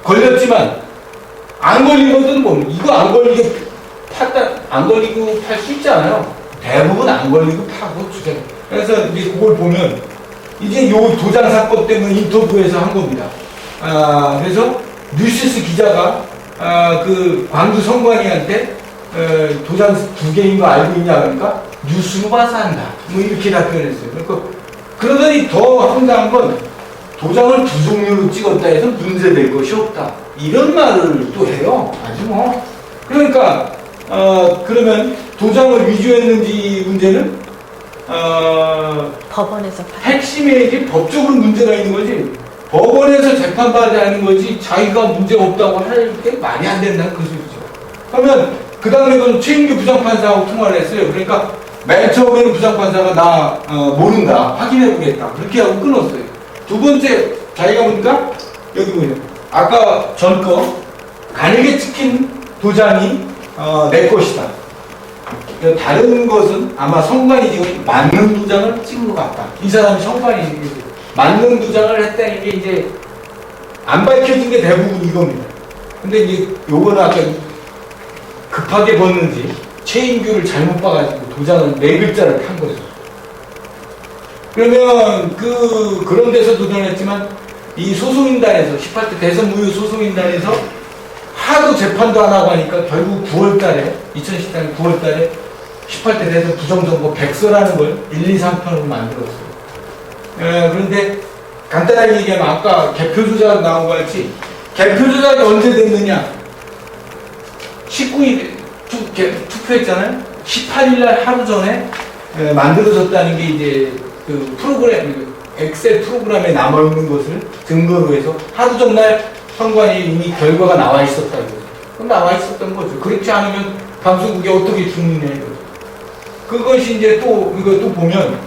걸렸지만 안 걸린 것은 뭡니까? 이거 안 걸리게 안 걸리고 팔 수 있잖아요. 대부분 안 걸리고 파고 주장. 그래서 이제 그걸 보면 이제 요 도장 사건 때문에 인터뷰에서 한 겁니다. 그래서 뉴시스 기자가 그 광주 선관위한테 도장 2개인 거 알고 있냐 그러니까 뉴스로 봐서 한다. 뭐 이렇게 답변했어요. 그러니까 그러더니 더 황당한 건 도장을 2종류로 찍었다 해서 문제될 것이 없다. 이런 말을 또 해요. 아주 뭐. 그러니까 그러면 도장을 위조했는지 문제는 법원에서 핵심에 이제 법적으로 문제가 있는 거지 법원에서 재판받아야 하는 거지 자기가 문제 없다고 할 게 말이 안 된다는 그 소리죠. 그러면 그 다음에 그 최인규 부장판사하고 통화를 했어요. 그러니까 맨 처음에는 부장판사가 나 모른다 확인해 보겠다 그렇게 하고 끊었어요. 두 번째 자기가 보니까 여기 보면 아까 전 거 가늘게 찍힌 도장이 내 것이다. 다른 것은 아마 선관위 지금 맞는 도장을 찍은 것 같다. 이 사람이 선관위 맞는 도장을 했다는 게 이제 안 밝혀진 게 대부분 이겁니다. 근데 이제 요거는 아까 급하게 봤는지 최인규를 잘못 봐가지고 도장을 4글자를 판 거죠. 그러면 그런 데서 도전했지만 이 소송인단에서 18대 대선 무효 소송인단에서 하도 재판도 안 하고 하니까 결국 9월달에 2014년 9월달에 18대 대선 부정선거 백서라는 걸 1, 2, 3편으로 만들었어요. 그런데 간단하게 얘기하면 아까 개표 조작 나온 거 같이 개표 조작이 언제 됐느냐 19일 투표했잖아요. 18일날 하루 전에 만들어졌다는 게 이제 그 프로그램 엑셀 프로그램에 남아있는 것을 증거로 해서 하루 전날 선관위에 이미 결과가 나와 있었다고. 그럼 나와 있었던 거죠. 그렇지 않으면 방송국이 어떻게 죽느냐 이거죠. 그것이 이제 이거 또 보면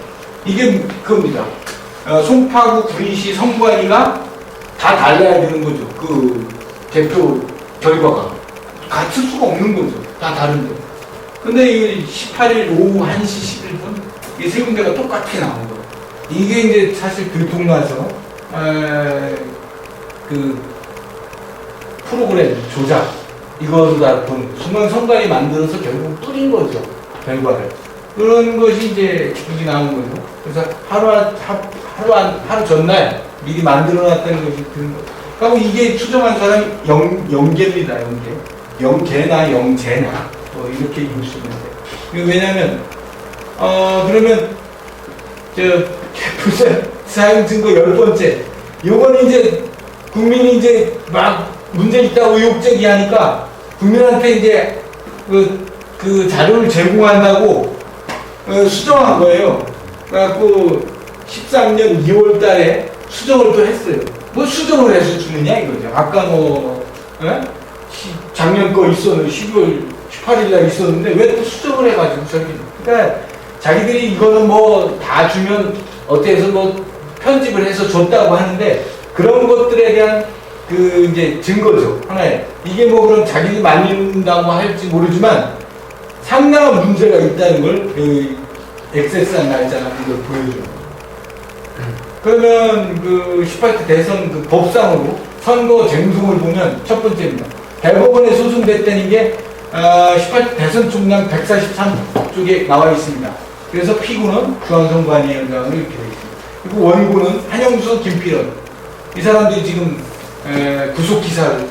이게 그겁니다. 송파구 구리시 선관위가 다 달라야 되는 거죠. 그 개표 결과가 같을 수가 없는 거죠. 다 다른데. 근데 이 18일 오후 1시 11분 이 세 군데가 똑같게 나온 거예요. 이게 이제 사실 들통나서 그 프로그램 조작 이거로 다 본 중앙 선관위 만들어서 결국 뿌린 거죠. 결과를. 그런 것이 이제 여기 나온 거죠. 그래서 하루 전날 미리 만들어놨다는 것이 드는 거. 그리고 이게 추정한 사람이 영계입니다. 영계나 영재나 뭐 이렇게 읽을 수 있는데. 왜냐면 그러면 개표자 사용 증거 10번째. 요거는 이제 국민이 이제 막 문제 있다고 의혹적이 하니까 국민한테 이제 그 자료를 제공한다고 수정한 거예요. 그래갖고 13년 2월 달에 수정을 또 했어요. 뭐 수정을 해서 주느냐 이거죠. 아까 뭐 작년 거 있었는데 12월 18일 날 있었는데 왜 또 수정을 해가지고 저기. 그러니까 자기들이 이거는 뭐 다 주면 어떻게 해서 뭐 편집을 해서 줬다고 하는데 그런 것들에 대한 그 이제 증거죠. 하나에. 이게 뭐 그럼 자기들이 만든다고 할지 모르지만 상당한 문제가 있다는 걸 그 액세스한 날짜나 이걸 보여줘요. 그러면 그 18대 대선 그 법상으로 선거 쟁송을 보면 첫 번째입니다. 대법원에 소송됐다는 게 18대 대선 총량 143쪽에 나와 있습니다. 그래서 피고는 중앙선관위원장으로 이렇게 되어 있습니다. 그리고 원고는 한영수, 김필원. 이 사람들이 지금 구속기사를.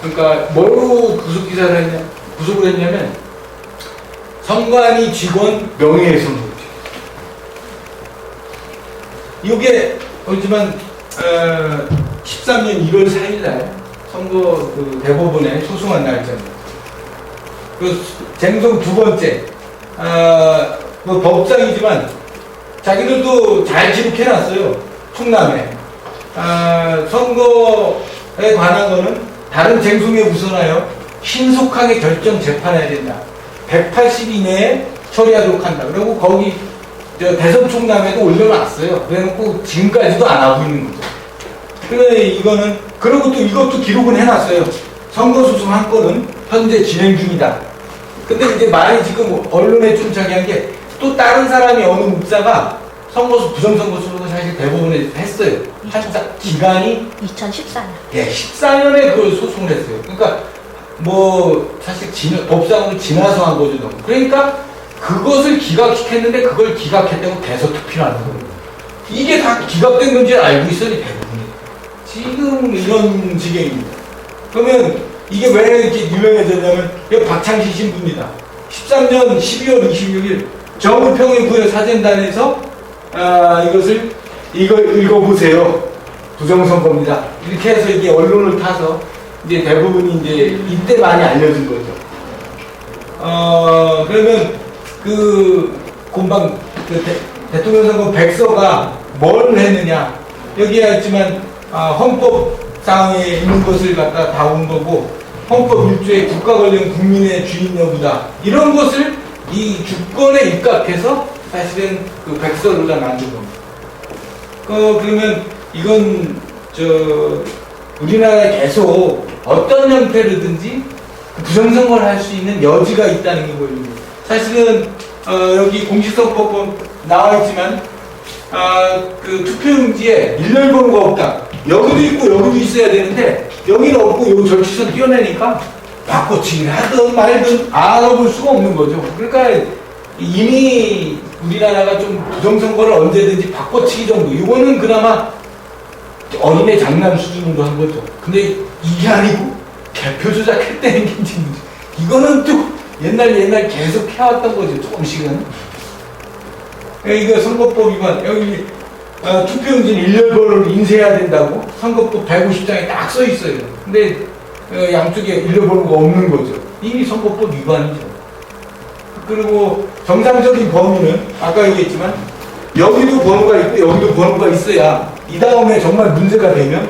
그러니까 뭐로 구속을 했냐면 선관위 직원 명예훼손 거죠. 이게 그렇지만 13년 1월 4일날 선거 그 대법원에 소송한 날짜입니다. 그 쟁송 두 번째 뭐 법상이지만 자기들도 잘 기록해놨어요. 충남에 선거에 관한 거는 다른 쟁송에 우선하여 신속하게 결정 재판해야 된다. 180 이내에 처리하도록 한다. 그리고 거기 대선 총남에도 올려놨어요. 그래놓고 지금까지도 안 하고 있는 거죠. 그래 이거는 그리고 또 이것도 기록은 해놨어요. 선거소송 한 건은 현재 진행 중이다. 근데 이제 말이 지금 언론에 좀 저기 한 게 또 다른 사람이 어느 목사가 선거소 부정선거소송을 사실 대법원에 했어요. 기간이 2014년. 예, 14년에 그걸 소송을 했어요. 그러니까 뭐 사실 법상으로 지나서 한 거죠. 그러니까 그것을 기각시켰는데 그걸 기각했다고 대서특필하는 거예요. 이게 다 기각된 건지 알고 있어요, 대부분이. 지금 이런 지경입니다. 그러면 이게 왜 이렇게 유명해졌냐면 이거 박창시 신부입니다. 13년 12월 26일 정의평의구의 사전단에서 이걸 읽어보세요. 부정선거입니다. 이렇게 해서 이게 언론을 타서 이제 대부분이 이제 이때 많이 알려진 거죠. 그러면 그 공방 그 대통령 선거 백서가 뭘 했느냐 여기에 있지만 헌법상에 있는 것을 갖다 다온 거고 헌법 1조의 국가 권력 국민의 주인 여부다 이런 것을 이 주권에 입각해서 사실은 그 백서를 다 만든 겁니다. 그러면 이건 우리나라에 계속 어떤 형태로든지 부정선거를 할 수 있는 여지가 있다는 게 보입니다. 사실은 여기 공직선거법 나와 있지만 그 투표용지에 일렬번호가 없다. 여기도 있고 여기도 있어야 되는데 여기는 없고 여기 절취선 띄어내니까 바꿔치기를 하든 말든 알아볼 수가 없는 거죠. 그러니까 이미 우리나라가 좀 부정선거를 언제든지 바꿔치기 정도 이거는 그나마 어린애 장난 수준으로 한 거죠. 근데 이게 아니고 개표 조작했다는 게 문제. 이거는 또 옛날 계속 해왔던 거죠. 조금씩은. 이거 선거법 위반. 여기 투표용지는 일렬번호를 인쇄해야 된다고 선거법 150장에 딱 써 있어요. 근데 양쪽에 일렬번호가 없는 거죠. 이미 선거법 위반이죠. 그리고 정상적인 범위는 아까 얘기했지만 여기도 번호가 있고 여기도 번호가 있어야 이 다음에 정말 문제가 되면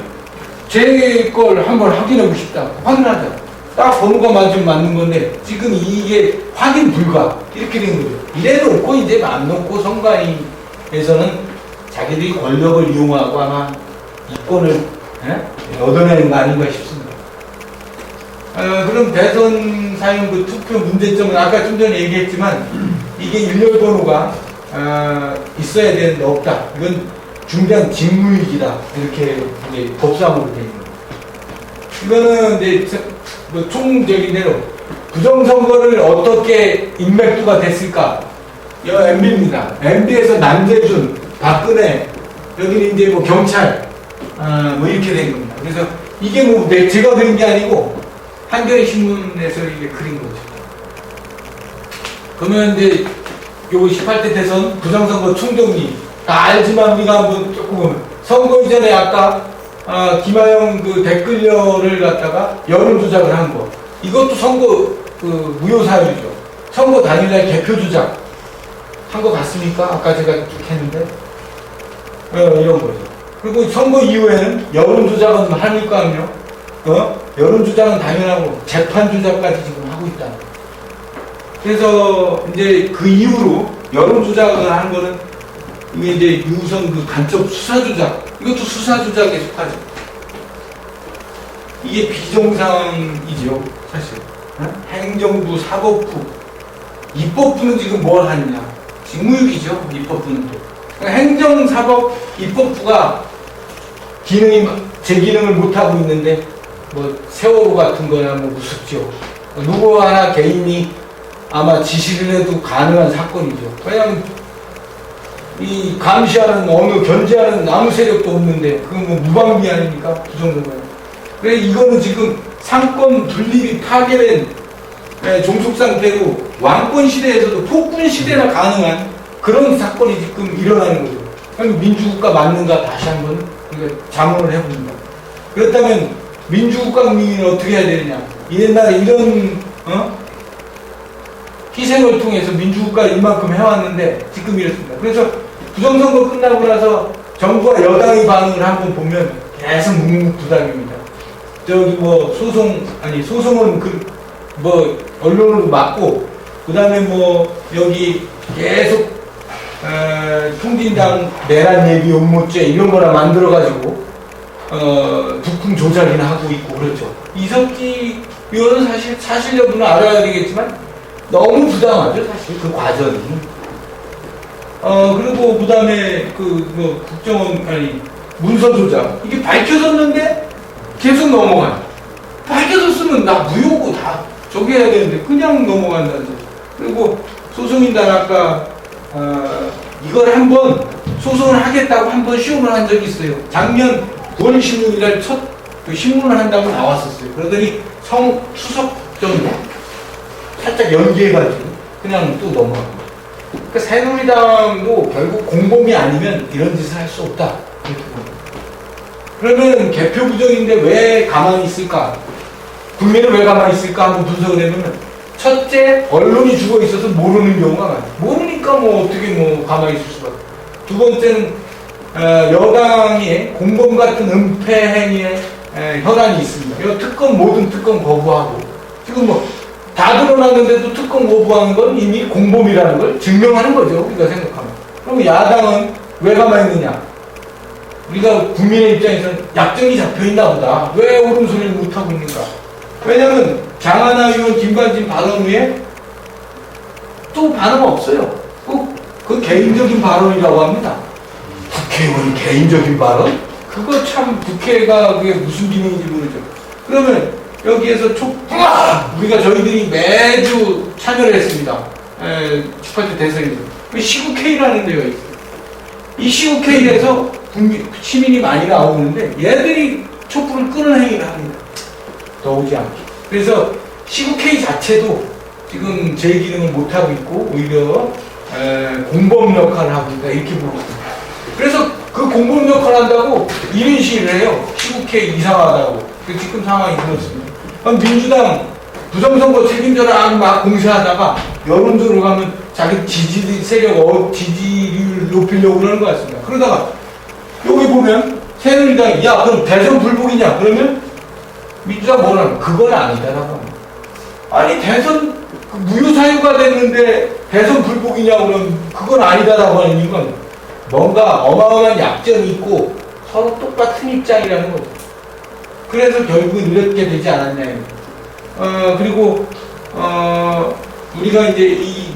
제 걸 한번 확인하고 싶다. 확인하자. 딱 번호가 맞는 건데 지금 이게 확인 불가 이렇게 된 거죠. 이래 놓고 이제 안 놓고 선관위에서는 자기들이 권력을 이용하고 아마 이권을 얻어내는 거 아닌가 싶습니다. 그럼 대선 사용 그 투표 문제점은 아까 좀 전에 얘기했지만 이게 일렬번호가 있어야 되는데 없다. 이건 중대한 직무유기다. 이렇게 이제 법상으로 되어 있는 거예요. 이거는 이제 뭐 총적인 대로 부정선거를 어떻게 인맥도가 됐을까? MB입니다. MB에서 남재준, 박근혜, 여기는 이제 뭐 경찰, 뭐 이렇게 된 겁니다. 그래서 이게 뭐 제가 그린 게 아니고 한겨레 신문에서 이게 그린 거죠. 그러면 이제 요 18대 대선 부정선거 총정리 다 알지만 우리가 한번 조금 선거 이전에 아까 김하영 그 댓글녀를 갖다가 여론 조작을 한 거. 이것도 선거 그 무효 사유죠. 선거 당일날 개표 조작 한 거 같습니까? 아까 제가 쭉 했는데 이런 거죠. 그리고 선거 이후에는 여론 조작은 합니까? 여론 조작은 당연하고 재판 조작까지 지금 하고 하고 있다. 그래서 이제 그 이후로 여론 조작을 하는 거는 이게 이제 유선 그 간첩 수사 조작, 이것도 수사 조작에 속하죠. 이게 비정상이죠, 사실. 행정부, 사법부, 입법부는 지금 뭘 하느냐? 직무유기죠, 입법부는 또. 행정, 사법, 입법부가 제 기능을 못하고 있는데, 뭐, 세월호 같은 거나 뭐 무섭죠. 누구 하나 개인이 아마 지시를 해도 가능한 사건이죠. 왜냐면, 이 감시하는 견제하는 아무 세력도 없는데, 그건 뭐 무방비 아닙니까? 부정선거. 그래, 이거는 지금 상권 분립이 파괴된 종속 상태로 왕권 시대에서도 폭군 시대나 가능한 그런 사건이 지금 일어나는 거죠. 그럼 민주국가 맞는가 다시 한번 자문을 해봅니다. 그렇다면 민주국가 국민은 어떻게 해야 되느냐? 옛날에 이런 희생을 통해서 민주국가 이만큼 해왔는데 지금 이렇습니다. 그래서 부정선거 끝나고 나서 정부와 여당의 반응을 한번 보면 계속 묵묵부답입니다. 저기 뭐 소송은 언론으로 막고, 그 다음에 뭐 여기 계속 통진당 내란 예비 음모죄 이런 거나 만들어가지고 북풍 조작이나 하고 있고 그렇죠. 이석기 의원은 사실 여부는 알아야 되겠지만 너무 부당하죠, 사실 그 과정이. 그리고 그 다음에 문서 조작 이게 밝혀졌는데 계속 넘어가요. 밝혀졌으면 나 무효고 다 저기 해야 되는데 그냥 넘어간다는 거죠. 그리고 소송인단 아까 이걸 한번 소송을 하겠다고 한번 시험을 한 적이 있어요. 작년 9월 16일 날 첫 신문을 한다고 나왔었어요. 그러더니 추석 정도 살짝 연기해가지고 그냥 또 넘어갑니다. 그러니까 새누리당도 결국 공범이 아니면 이런 짓을 할 수 없다. 그러면 개표 부정인데 왜 가만히 있을까? 국민은 왜 가만히 있을까? 한번 분석을 해보면, 첫째, 언론이 죽어 있어서 모르는 경우가 많아요. 모르니까 뭐 어떻게 가만히 있을 수밖에. 두 번째는 여당의 공범 같은 은폐 행위에 현안이 있습니다. 모든 특검 거부하고, 지금 다 드러났는데도 특검 거부하는 건 이미 공범이라는 걸 증명하는 거죠, 우리가 생각하면. 그럼 야당은 왜 가만히 있느냐? 우리가 국민의 입장에서는 약점이 잡혀있나 보다. 왜 옳은 소리를 못하고 있는가? 왜냐면 장하나 의원 김관진 발언 후에 또 반응 없어요. 그 개인적인 발언이라고 합니다. 국회의원 개인적인 발언? 그거 참 국회가 그게 무슨 기능인지 모르죠. 그러면 여기에서 우리가 저희들이 매주 참여를 했습니다. 18대 대선에서. 시국회의라는 데가 있어요. 이 시국회의에서 시민이 많이 나오는데 얘들이 촛불을 끄는 행위를 합니다. 더 오지 않게. 그래서 시국회의 자체도 지금 제 기능을 못하고 있고 오히려 공범 역할을 하고 있다 이렇게 보고 있습니다. 그래서 그 공범 역할을 한다고 이런 시위를 해요. 시국회의 이상하다고. 지금 상황이 그렇습니다. 그럼 민주당 부정선거 책임져라 막 공세하다가 여론조로 가면 자기 지지율 높이려고 그러는 것 같습니다. 그러다가 여기 보면 새누리당이 그럼 대선 불복이냐? 그러면 민주당 뭐라는 그건 아니다라고 합니다. 아니 대선 무효사유가 됐는데 대선 불복이냐 그러면 그건 아니다라고 하는 이유가 뭔가 어마어마한 약점이 있고 서로 똑같은 입장이라는 거죠. 그래서 결국은 이렇게 되지 않았냐. 그리고 우리가 이제 이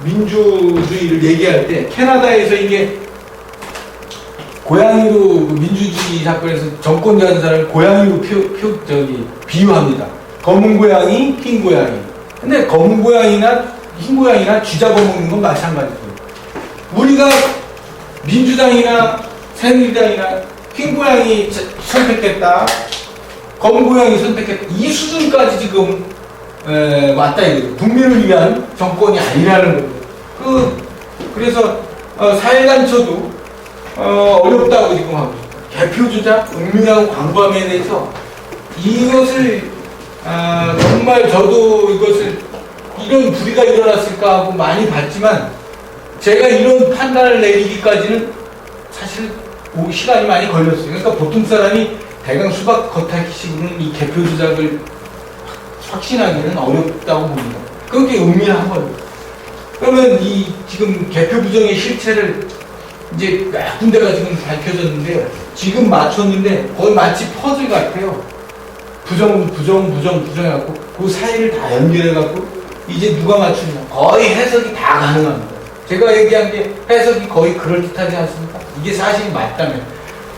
민주주의를 얘기할 때 캐나다에서 이게 고양이로 민주주의 사건에서 정권자 하는 사람을 고양이로 비유합니다. 검은 고양이, 흰 고양이. 근데 검은 고양이나 흰 고양이나 쥐 잡아먹는 건 마찬가지죠. 우리가 민주당이나 새누리당이나 흰 고양이 선택했다, 검은 고양이 선택했다, 이 수준까지 지금 왔다 이거죠. 국민을 위한 정권이 아니라는 거죠. 그래서 사회단체도 어렵다고 지금 하고 있습니다. 개표 조작, 은밀하고 광범위에 대해서 이것을 정말 저도 이런 불의가 일어났을까 하고 많이 봤지만 제가 이런 판단을 내리기까지는 사실 시간이 많이 걸렸어요. 그러니까 보통 사람이 대강 수박 겉핥기식으로는 이 개표 조작을 확신하기는 어렵다고 봅니다. 그게 은밀한 거예요. 그러면 이 지금 개표 부정의 실체를 이제 몇 군데가 지금 밝혀졌는데요. 지금 맞췄는데 거의 마치 퍼즐 같아요. 부정 해갖고 그 사이를 다 연결해갖고 이제 누가 맞추냐. 거의 해석이 다 가능합니다. 제가 얘기한 게 해석이 거의 그럴듯하지 않습니까? 이게 사실이 맞다면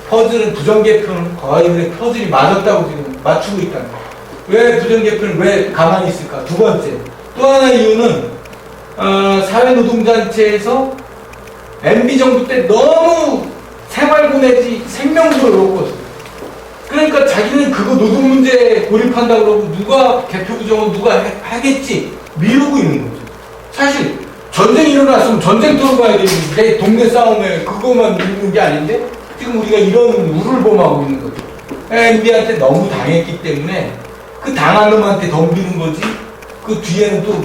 퍼즐은 부정개표는 거의 그래 퍼즐이 맞았다고 지금 맞추고 있다는 거예요. 왜 부정개표는 왜 가만히 있을까? 두 번째, 또 하나 이유는 사회노동단체에서 MB정부 때 너무 생활고 내지 생명구를 놓거든요. 그러니까 자기는 그거 노동 문제에 고립한다고 그러고 누가 개표 부정은 누가 하겠지 미루고 있는 거죠. 사실 전쟁이 일어났으면 전쟁터로 가야 되는데 동네 싸움에 그것만 미루는 게 아닌데 지금 우리가 이런 우를 범하고 있는 거죠. MB한테 너무 당했기 때문에 그 당한 놈한테 덤비는 거지 그 뒤에는 또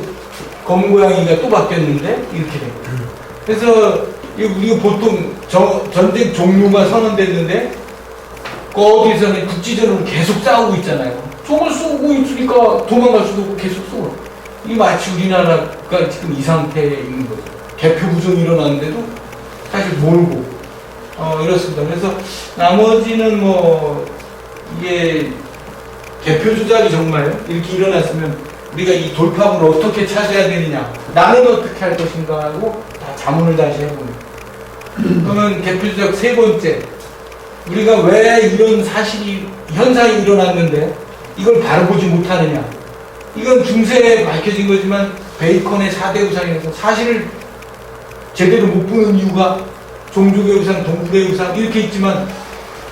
검은 고양이가 또 바뀌었는데 이렇게 된 거예요. 그래서 우리가 보통 전쟁 종료가 선언됐는데 그 어디서는 국지전으로 계속 싸우고 있잖아요. 총을 쏘고 있으니까 도망갈 수도 없고 계속 쏘고. 이 마치 우리나라가 지금 이 상태에 있는 거죠. 개표 부정이 일어났는데도 사실 모르고 이렇습니다. 그래서 나머지는 뭐 이게 개표 조작이 정말 이렇게 일어났으면 우리가 이 돌파구를 어떻게 찾아야 되느냐, 나는 어떻게 할 것인가 하고 다 자문을 다시 해봅니다. 그러면 개표 조작 세 번째, 우리가 왜 이런 현상이 일어났는데 이걸 바로 보지 못하느냐. 이건 중세에 밝혀진 거지만 베이컨의 4대 우상에서 사실을 제대로 못 보는 이유가 종족의 우상, 동물의 우상 이렇게 있지만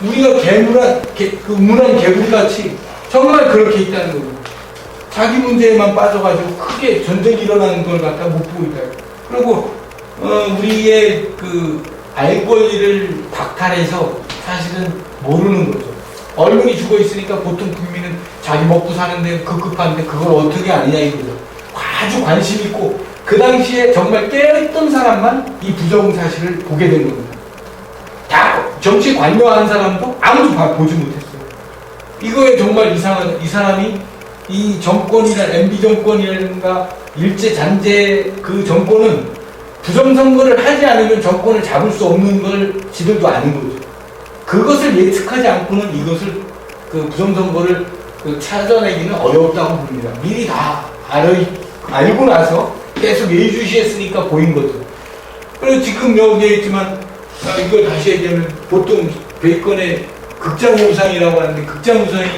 우리가 음운한 개구리같이 정말 그렇게 있다는 거죠. 자기 문제에만 빠져가지고 크게 전쟁이 일어나는 걸 갖다 못 보고 있다. 그리고 우리의 그 알 권리를 박탈해서 사실은 모르는 거죠. 언론이 죽어 있으니까 보통 국민은 자기 먹고 사는데 급급한데 그걸 어떻게 아느냐 이거죠. 아주 관심 있고 그 당시에 정말 깨어있던 사람만 이 부정 사실을 보게 된 겁니다. 다 정치에 관여한 사람도 아무도 보지 못했어요. 이거에 정말 이상한 이 사람이 이 정권이나 MB 정권이라든가 일제 잔재 그 정권은 부정선거를 하지 않으면 정권을 잡을 수 없는 걸 지들도 아는 거죠. 그것을 예측하지 않고는 이것을 그 부정선거를 찾아내기는 어렵다고 봅니다. 미리 다 알고 나서 계속 예의주시했으니까 보인 거죠. 그리고 지금 여기에 있지만 이걸 다시 얘기하면 보통 베이컨의 극장우상이라고 하는데 극장우상이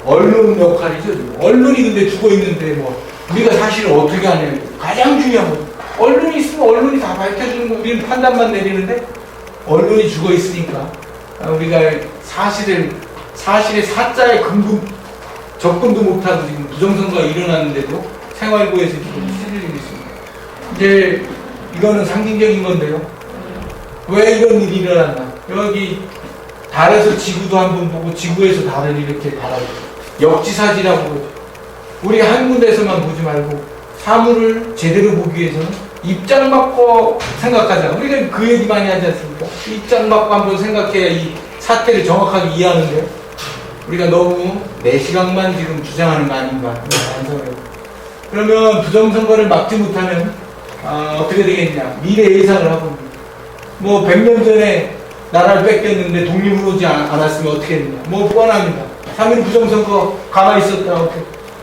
언론 역할이죠. 언론이 근데 죽어 있는데 뭐 우리가 사실을 어떻게 하냐. 가장 중요한 거. 언론이 있으면 언론이 다 밝혀주는 거 우리는 판단만 내리는데 언론이 죽어 있으니까 우리가 사실의 사자의 근본 접근도 못하고 지금 부정선거가 일어났는데도 생활고에서 지금 시들리고 있습니다. 이제 이거는 상징적인 건데요. 왜 이런 일이 일어났나? 여기 달에서 지구도 한번 보고 지구에서 달을 이렇게 바라보고 역지사지라고 그러죠. 우리 한 군데에서만 보지 말고 사물을 제대로 보기 위해서는 입장 바꿔 생각하자. 우리가 그 얘기 많이 하지 않습니까? 입장 바꿔 한번 생각해야 이 사태를 정확하게 이해하는데 우리가 너무 내 시각만 지금 주장하는 거 아닌가 그러면 부정선거를 막지 못하면 어떻게 되겠냐. 미래 예상을 하고 뭐 100년 전에 나라를 뺏겼는데 독립을 오지 않았으면 어떻게 했느냐. 뭐 뻔합니다. 3.1 부정선거 가만히 있었다. 어떻게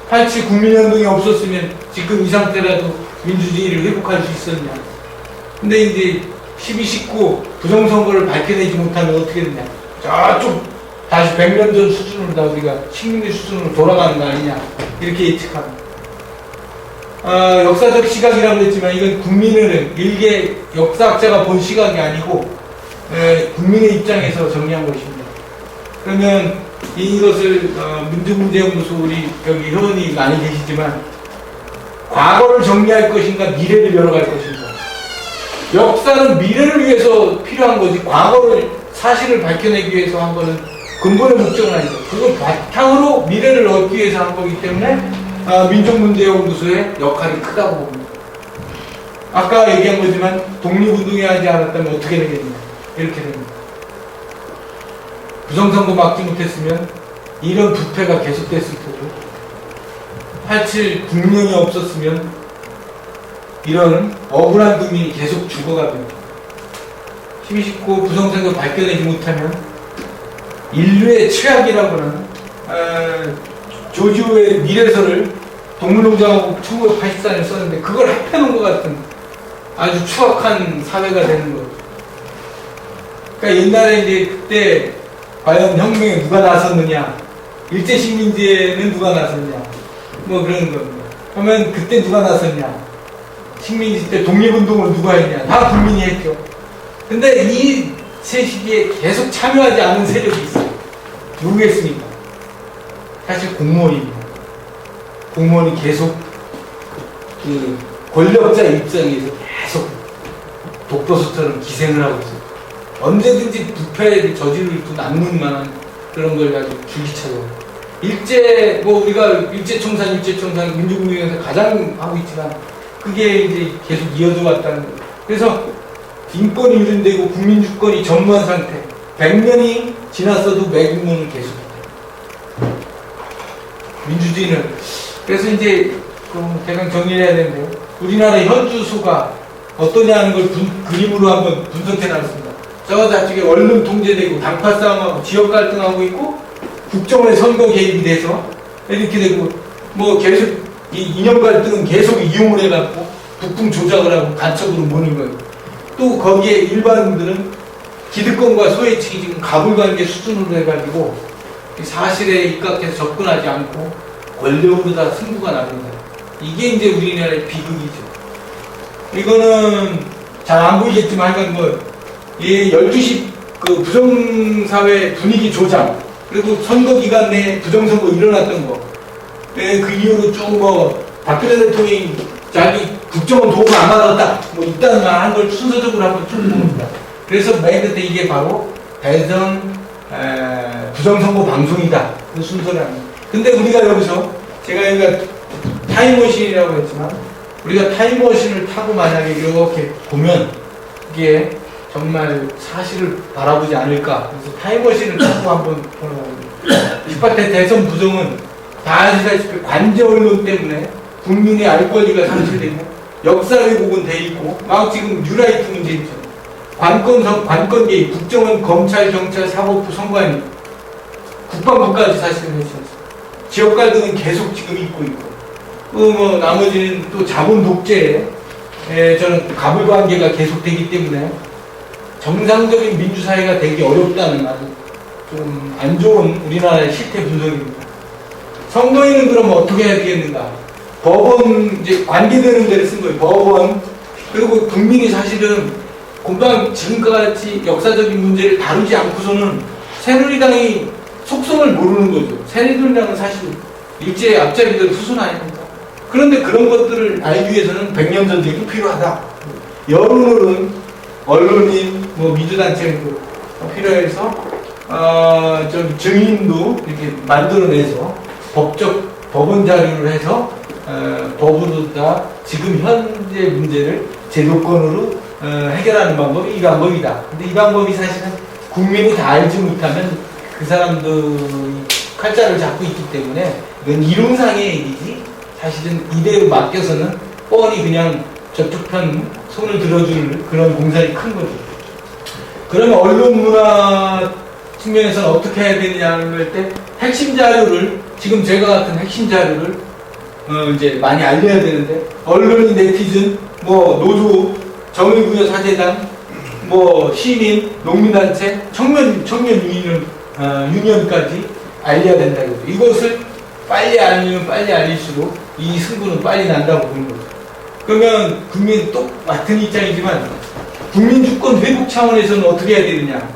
87 국민운동이 없었으면 지금 이 상태라도 민주주의를 회복할 수 있었냐. 근데 이제 12, 19 부정선거를 밝혀내지 못하면 어떻게 되냐. 저쪽 다시 100년 전 수준으로 다 우리가 식민지 수준으로 돌아가는 거 아니냐. 이렇게 예측합니다. 역사적 시각이라고 했지만 이건 국민을 일개 역사학자가 본 시각이 아니고 국민의 입장에서 정리한 것입니다. 그러면 이것을 민주문제연구소 우리 여기 회원이 많이 계시지만 과거를 정리할 것인가 미래를 열어갈 것인가. 역사는 미래를 위해서 필요한 거지 과거를 사실을 밝혀내기 위해서 한 거는 근본의 목적은 아니죠. 그걸 바탕으로 미래를 얻기 위해서 한 거기 때문에 민족문제연구소의 역할이 크다고 봅니다. 아까 얘기한 거지만 독립운동이 하지 않았다면 어떻게 되겠냐. 이렇게 됩니다. 부정선거 막지 못했으면 이런 부패가 계속됐을 테고 87 국명이 없었으면 이런 억울한 국민이 계속 죽어갑니다. 12.19 부정선거 발견하지 못하면 인류의 최악이라고는 조지오의 미래서를 동물농장하고 1984년에 썼는데 그걸 합해놓은 것 같은 아주 추악한 사회가 되는 거죠. 그러니까 옛날에 이제 그때 과연 혁명에 누가 나섰느냐, 일제식민지에는 누가 나섰냐, 뭐 그런 겁니다. 그러면 그때 누가 나섰냐, 식민지 때 독립운동을 누가 했냐, 다 국민이 했죠. 근데 이 세 시기에 계속 참여하지 않은 세력이 있어요. 누구겠습니까? 사실 공무원입니다. 공무원이 계속 그 권력자 입장에서 계속 독도수처럼 기생을 하고 있어요. 언제든지 부패를 저지를 또 남는 만한 그런 걸 가지고 줄기차고 일제 뭐 우리가 일제청산 민주공영에서 가장 하고 있지만 그게 이제 계속 이어져 왔다는 거예요. 그래서 인권이 유린되고 국민주권이 전무한 상태, 100년이 지났어도 매국노를 계속해요. 민주주의는 그래서 이제 대강 정리를 해야 되는데 우리나라 현주소가 어떠냐는 걸 그림으로 한번 분석해 놨습니다. 저 좌측에 언론 통제되고 당파 싸움하고 지역 갈등하고 있고 국정원의 선거 개입이 돼서 이렇게 되고 뭐 계속 이 이념 갈등은 계속 이용을 해갖고 북풍 조작을 하고 간첩으로 모는 거예요. 또 거기에 일반인들은 기득권과 소외층이 지금 가불관계 수준으로 해가지고 사실에 입각해서 접근하지 않고 권력으로 다 승부가 납니다. 이게 이제 우리나라의 비극이죠. 이거는 잘 안 보이겠지만 하여간 뭐 12시 그 부정사회 분위기 조장 그리고 선거 기간 내에 부정선거 일어났던 거 그 이후로 쭉 뭐 박근혜 대통령이 자기 국정원 도움을 안 받았다 뭐 이딴 말 한 걸 순서적으로 한번 쭉 봅니다. 그래서 맨 끝에 이게 바로 대선 부정선거 방송이다 그 순서를 합니다. 근데 우리가 여기서 제가 여기가 타임머신이라고 했지만 우리가 타임머신을 타고 만약에 이렇게 보면 이게 정말 사실을 바라보지 않을까. 그래서 타임머신을 타고 한번 보는 겁니다. 18대 대선 부정은 다 아시다시피 관제 언론 때문에 국민의 알 권리가 상실되고 역사 왜곡은 돼 있고 막 지금 뉴라이트 문제 있죠. 관권 개입, 국정원, 검찰, 경찰, 사법부, 선관위, 국방부까지 사실은 했었어요. 지역 갈등은 계속 지금 있고 있고 뭐 나머지는 또 자본 독재에 저는 가불관계가 계속되기 때문에 정상적인 민주사회가 되기 어렵다는 아주 좀 안 좋은 우리나라의 실태 분석입니다. 선거인은 그럼 어떻게 해야 되겠는가? 법원 이제 관계되는 데를 쓴 거예요. 법원 그리고 국민이 사실은 금방 지금까지 역사적인 문제를 다루지 않고서는 새누리당이 속성을 모르는 거죠. 새누리당은 사실 일제의 앞자리들 후손 아닙니까? 그런데 그런 것들을 알기 위해서는 100년 전쟁이 필요하다. 여론은 언론인, 뭐 민주단체도 필요해서 좀 증인도 이렇게 만들어내서 법원 자료를 해서 법으로 다 지금 현재 문제를 제도권으로 해결하는 방법이 이 방법이다. 근데 이 방법이 사실은 국민이 다 알지 못하면 그 사람들이 칼자를 잡고 있기 때문에 이건 이론상의 얘기지 사실은 이대로 맡겨서는 뻔히 그냥 저쪽 편 손을 들어줄 그런 공산이 큰 거죠. 그러면 언론 문화 측면에서는 어떻게 해야 되느냐는 할 때 핵심 자료를 지금 제가 같은 핵심 자료를 이제 많이 알려야 되는데 언론인, 네티즌, 뭐 노조, 정의구현 사재단, 뭐 시민, 농민단체, 청년 유니언까지 알려야 된다 이거죠. 이것을 빨리 알리면 빨리 알릴수록 이 승부는 빨리 난다고 보는 거죠. 그러면 국민 또 같은 입장이지만 국민주권 회복 차원에서는 어떻게 해야 되느냐?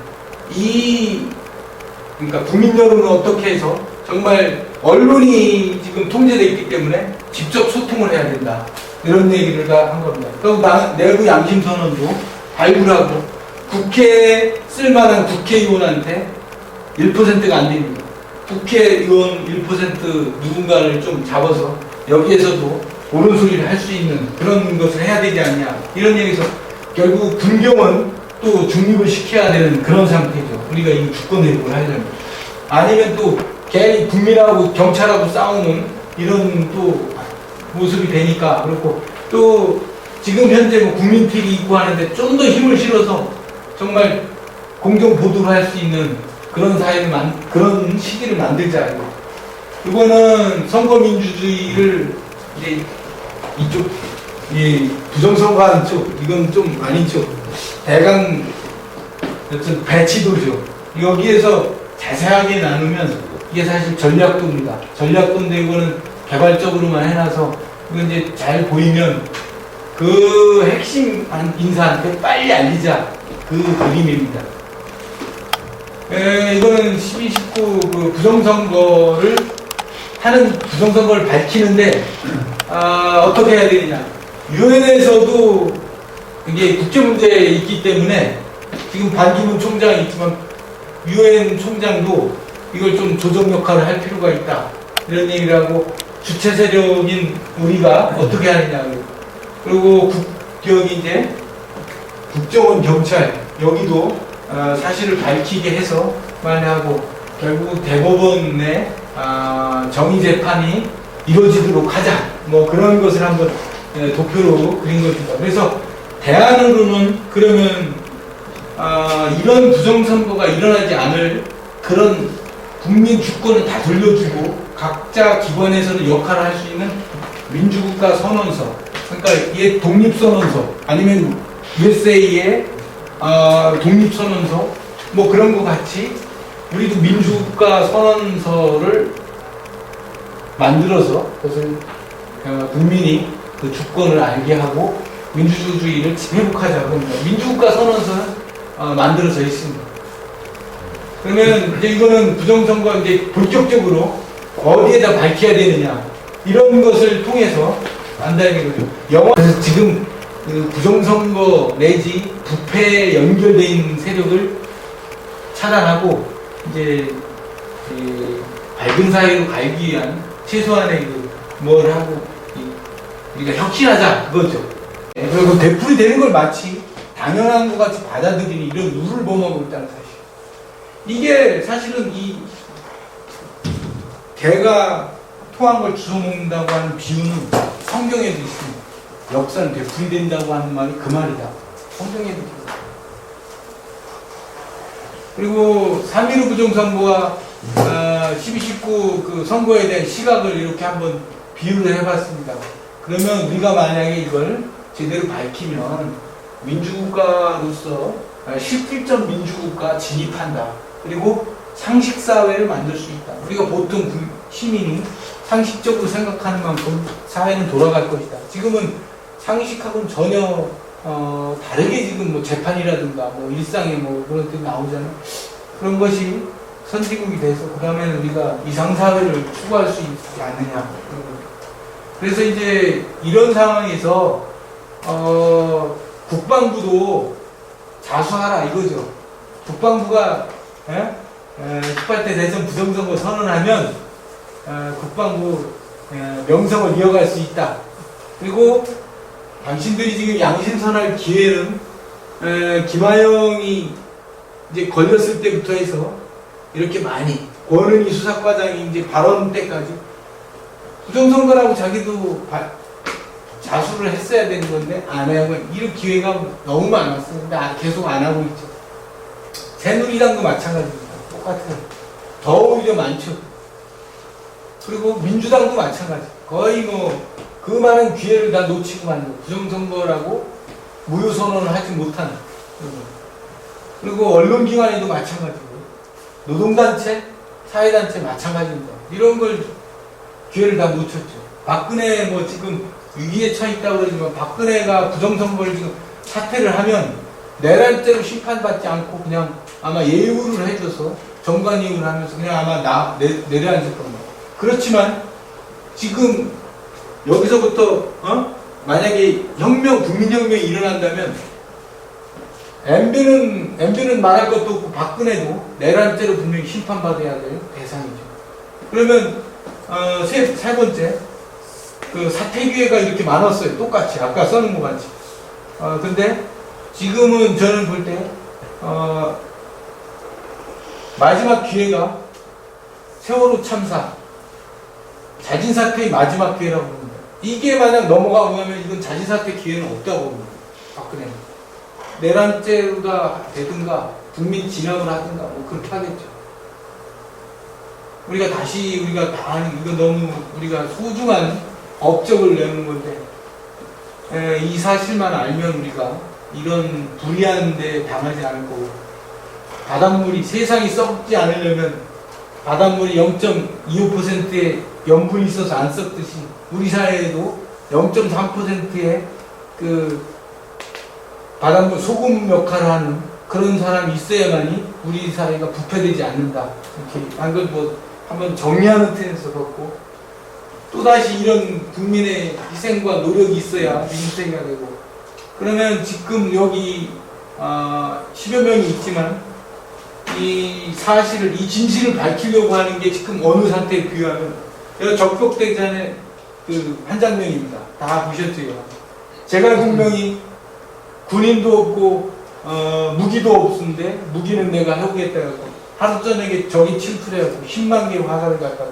그러니까 국민 여론은 어떻게 해서 정말 언론이 지금 통제되어 있기 때문에 직접 소통을 해야 된다. 이런 얘기를 다 한 겁니다. 그리고 내부 양심선언도 발굴하고 국회에 쓸만한 국회의원한테 1%가 안 됩니다. 국회의원 1% 누군가를 좀 잡아서 여기에서도 옳은 소리를 할 수 있는 그런 것을 해야 되지 않냐. 이런 얘기에서 결국 군경은 또 중립을 시켜야 되는 그런 상태죠. 우리가 이 주권 회복을 하려면. 아니면 또 괜히 국민하고 경찰하고 싸우는 이런 또 모습이 되니까 그렇고 또 지금 현재 뭐 국민TV 있고 하는데 좀 더 힘을 실어서 정말 공정 보도를 할 수 있는 그런 그런 시기를 만들자. 이거는 선거민주주의를 이제 이쪽 부정선거하는 쪽 이건 좀 아닌 쪽 대강 어떤 배치도죠. 여기에서 자세하게 나누면 이게 사실 전략도입니다. 전략도인데 이거는 개발적으로만 해놔서 이건 이제 잘 보이면 그 핵심 인사한테 빨리 알리자 그 그림입니다. 이거는 12, 19 그 부정선거를 하는 부정선거를 밝히는데 어떻게 해야 되느냐. 유엔에서도 이게 국제문제에 있기 때문에 지금 반기문 총장이 있지만 유엔 총장도 이걸 좀 조정 역할을 할 필요가 있다. 이런 얘기를 하고 주체 세력인 우리가 어떻게 하느냐. 그리고 여기 이제 국정원 경찰 여기도 사실을 밝히게 해서 만하고 결국 대법원의 정의 재판이 이루어지도록 하자. 뭐 그런 것을 한번 도표로 그린 겁니다. 그래서 대안으로는 그러면 이런 부정선거가 일어나지 않을 그런 국민 주권을 다 돌려주고 각자 기관에서는 역할을 할 수 있는 민주국가 선언서, 그러니까 이게 독립선언서 아니면 USA의 독립선언서 뭐 그런 거 같이 우리도 민주국가 선언서를 만들어서 그것을 국민이 그 주권을 알게 하고 민주주의를 회복하자. 그럽니다. 민주국가 선언서는 만들어져 있습니다. 그러면 이제 이거는 부정선거 이제 본격적으로 어디에다 밝혀야 되느냐 이런 것을 통해서 안다는 거죠. 그래서 지금 그 부정선거 내지 부패에 연결되어 있는 세력을 차단하고 이제 밝은 사회로 가기 위한 최소한의 뭘 하고 우리가 혁신하자 그거죠. 그리고 되풀이 되는 걸 마치 당연한 것 같이 받아들이는 이런 룰을 범하고 있다는 사실. 이게 사실은 이 개가 토한 걸 주워 먹는다고 하는 비유는 성경에도 있습니다. 역사는 되풀이된다고 하는 말이 그 말이다. 성경에도 있습니다. 그리고 3.15 부정선거와 12, 19 그 선거에 대한 시각을 이렇게 한번 비유를 해봤습니다. 그러면 우리가 만약에 이걸 제대로 밝히면 민주국가로서 실질적 민주국가 진입한다. 그리고 상식사회를 만들 수 있다. 우리가 보통 시민이 상식적으로 생각하는 만큼 사회는 돌아갈 것이다. 지금은 상식하고는 전혀 다르게 지금 뭐 재판이라든가 뭐 일상에 뭐 그런 것들이 나오잖아요. 그런 것이 선진국이 돼서 그 다음에는 우리가 이상사회를 추구할 수 있지 않느냐. 그래서 이제 이런 상황에서 국방부도 자수하라 이거죠. 국방부가 18대 대선 부정선거 선언하면 국방부 명성을 이어갈 수 있다. 그리고 당신들이 지금 양심선할 기회는 김하영이 이제 걸렸을 때부터 해서 이렇게 많이 권은희 수사과장이 이제 발언 때까지 부정선거라고 자기도 자수를 했어야 되는 건데 안 하고 이런 기회가 너무 많았어요. 근데 계속 안 하고 있죠. 새누리당도 마찬가지입니다. 똑같아요. 더 오히려 많죠. 그리고 민주당도 마찬가지. 거의 뭐 그 많은 기회를 다 놓치고 만든 부정선거라고 무효선언을 하지 못하는. 그리고 언론기관에도 마찬가지고 노동단체, 사회단체 마찬가지입니다. 이런 걸 기회를 다 놓쳤죠. 박근혜 뭐 지금 위기에 처했다고 그러지만 박근혜가 부정선거를 지금 사퇴를 하면 내란죄로 심판받지 않고 그냥 아마 예우를 해줘서 정관이유를 하면서 그냥 아마 내려앉을 겁니다. 그렇지만 지금 여기서부터 만약에 국민혁명이 일어난다면 MB는 말할 것도 없고 박근혜도 내란죄로 분명히 심판받아야 될 대상이죠. 그러면 세 번째 그 사퇴 기회가 이렇게 많았어요. 똑같이 아까 써는 것 같이. 근데 지금은 저는 볼 때 마지막 기회가 세월호 참사 자진사퇴의 마지막 기회라고 봅니다. 이게 만약 넘어가면 이건 자진사퇴 기회는 없다고 봅니다. 박근혜는. 내란죄가 되든가 국민 진압을 하든가 뭐 그렇게 하겠죠. 우리가 다시 우리가 이거 너무 우리가 소중한 업적을 내는 건데 이 사실만 알면 우리가 이런 불의한 데 당하지 않을 거고, 바닷물이 세상이 썩지 않으려면 바닷물이 0.25%의 염분이 있어서 안 썩듯이 우리 사회에도 0.3%의 그 바닷물 소금 역할을 하는 그런 사람이 있어야만이 우리 사회가 부패되지 않는다. 이렇게 한 걸 뭐 한번 정리하는 텐에서 봤고, 또다시 이런 국민의 희생과 노력이 있어야 민주주의가 되고, 그러면 지금 여기 10여 명이 있지만 이 사실을, 이 진실을 밝히려고 하는 게 지금 어느 상태에 비유하면, 여기 적벽대전의 그 한 장면입니다. 다 보셨죠? 제갈공명이 군인도 없고 무기도 없는데 무기는 내가 해보겠다고 하루 저녁에 적이 침투해갖고 10만 개의 화살을 갖다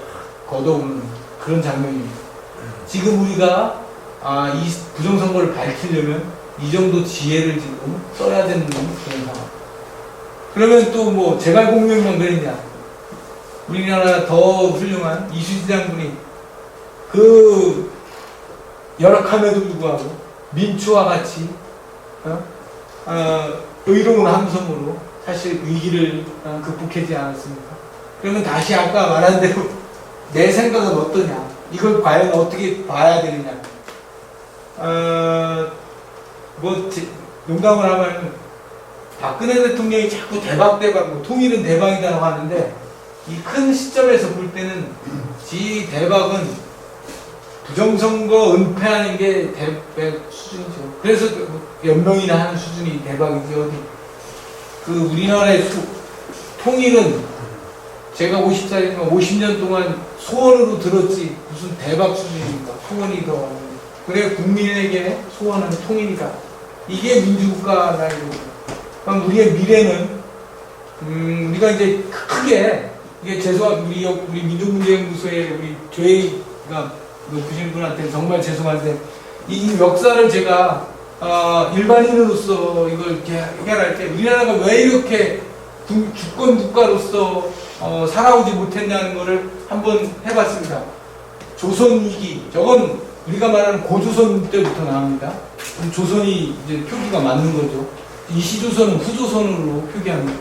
걷어오는 그런 장면입니다. 지금 우리가 이 부정선거를 밝히려면 이 정도 지혜를 지금 써야 되는 그런 상황. 그러면 또 뭐 제갈공명만 그랬냐? 우리나라 더 훌륭한 이순신 장군이 그 열악함에도 불구하고 민추와 같이 의로운 함성으로 사실 위기를 극복하지 않았습니까? 그러면 다시 아까 말한 대로 내 생각은 어떠냐? 이걸 과연 어떻게 봐야 되느냐? 농담을 하면 박근혜 대통령이 자꾸 대박, 뭐 통일은 대박이라고 하는데, 이 큰 시점에서 볼 때는 이 대박은 부정선거 은폐하는 게 대박 수준이죠. 그래서 연명이나 하는 수준이 대박이지. 어디 그 우리나라의 통일은 제가 50살이면 50년 동안 소원으로 들었지 무슨 대박 수준입니까? 소원이 더. 그래 국민에게 소원은 통일이다. 이게 민주국가 나이고. 그럼 우리의 미래는 우리가 이제 크게, 이게 죄송합니다. 우리 민족문제연구소의 우리 조혜가 높으신 분한테 정말 죄송한데, 이 역사를 제가 일반인으로서 이걸 이렇게 해결할 때 우리나라가 왜 이렇게 주권 국가로서 살아오지 못했냐는 것을 한번 해봤습니다. 조선 위기, 저건 우리가 말하는 고조선 때부터 나옵니다. 조선이 이제 표기가 맞는 거죠. 이시조선은 후조선으로 표기합니다.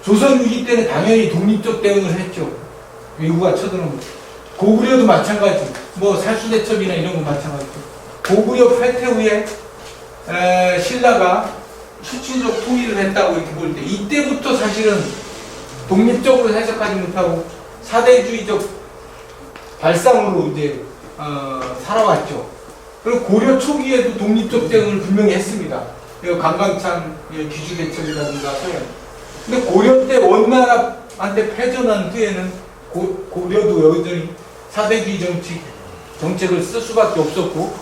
조선 위기 때는 당연히 독립적 대응을 했죠. 외구가 쳐들어온 거죠. 고구려도 마찬가지. 뭐 살수대첩이나 이런 거 마찬가지죠. 고구려 패퇴 후에 신라가 수치적 통일을 했다고 이렇게 볼 때, 이때부터 사실은 독립적으로 해석하지 못하고 사대주의적 발상으로 이제 살아왔죠. 그리고 고려 초기에도 독립적 대응을 분명히 했습니다. 강강찬 귀주개척이라든가 소련. 근데 고려 때 원나라한테 패전한 후에는 고려도 여전히 사대주의 정책을 쓸 수밖에 없었고,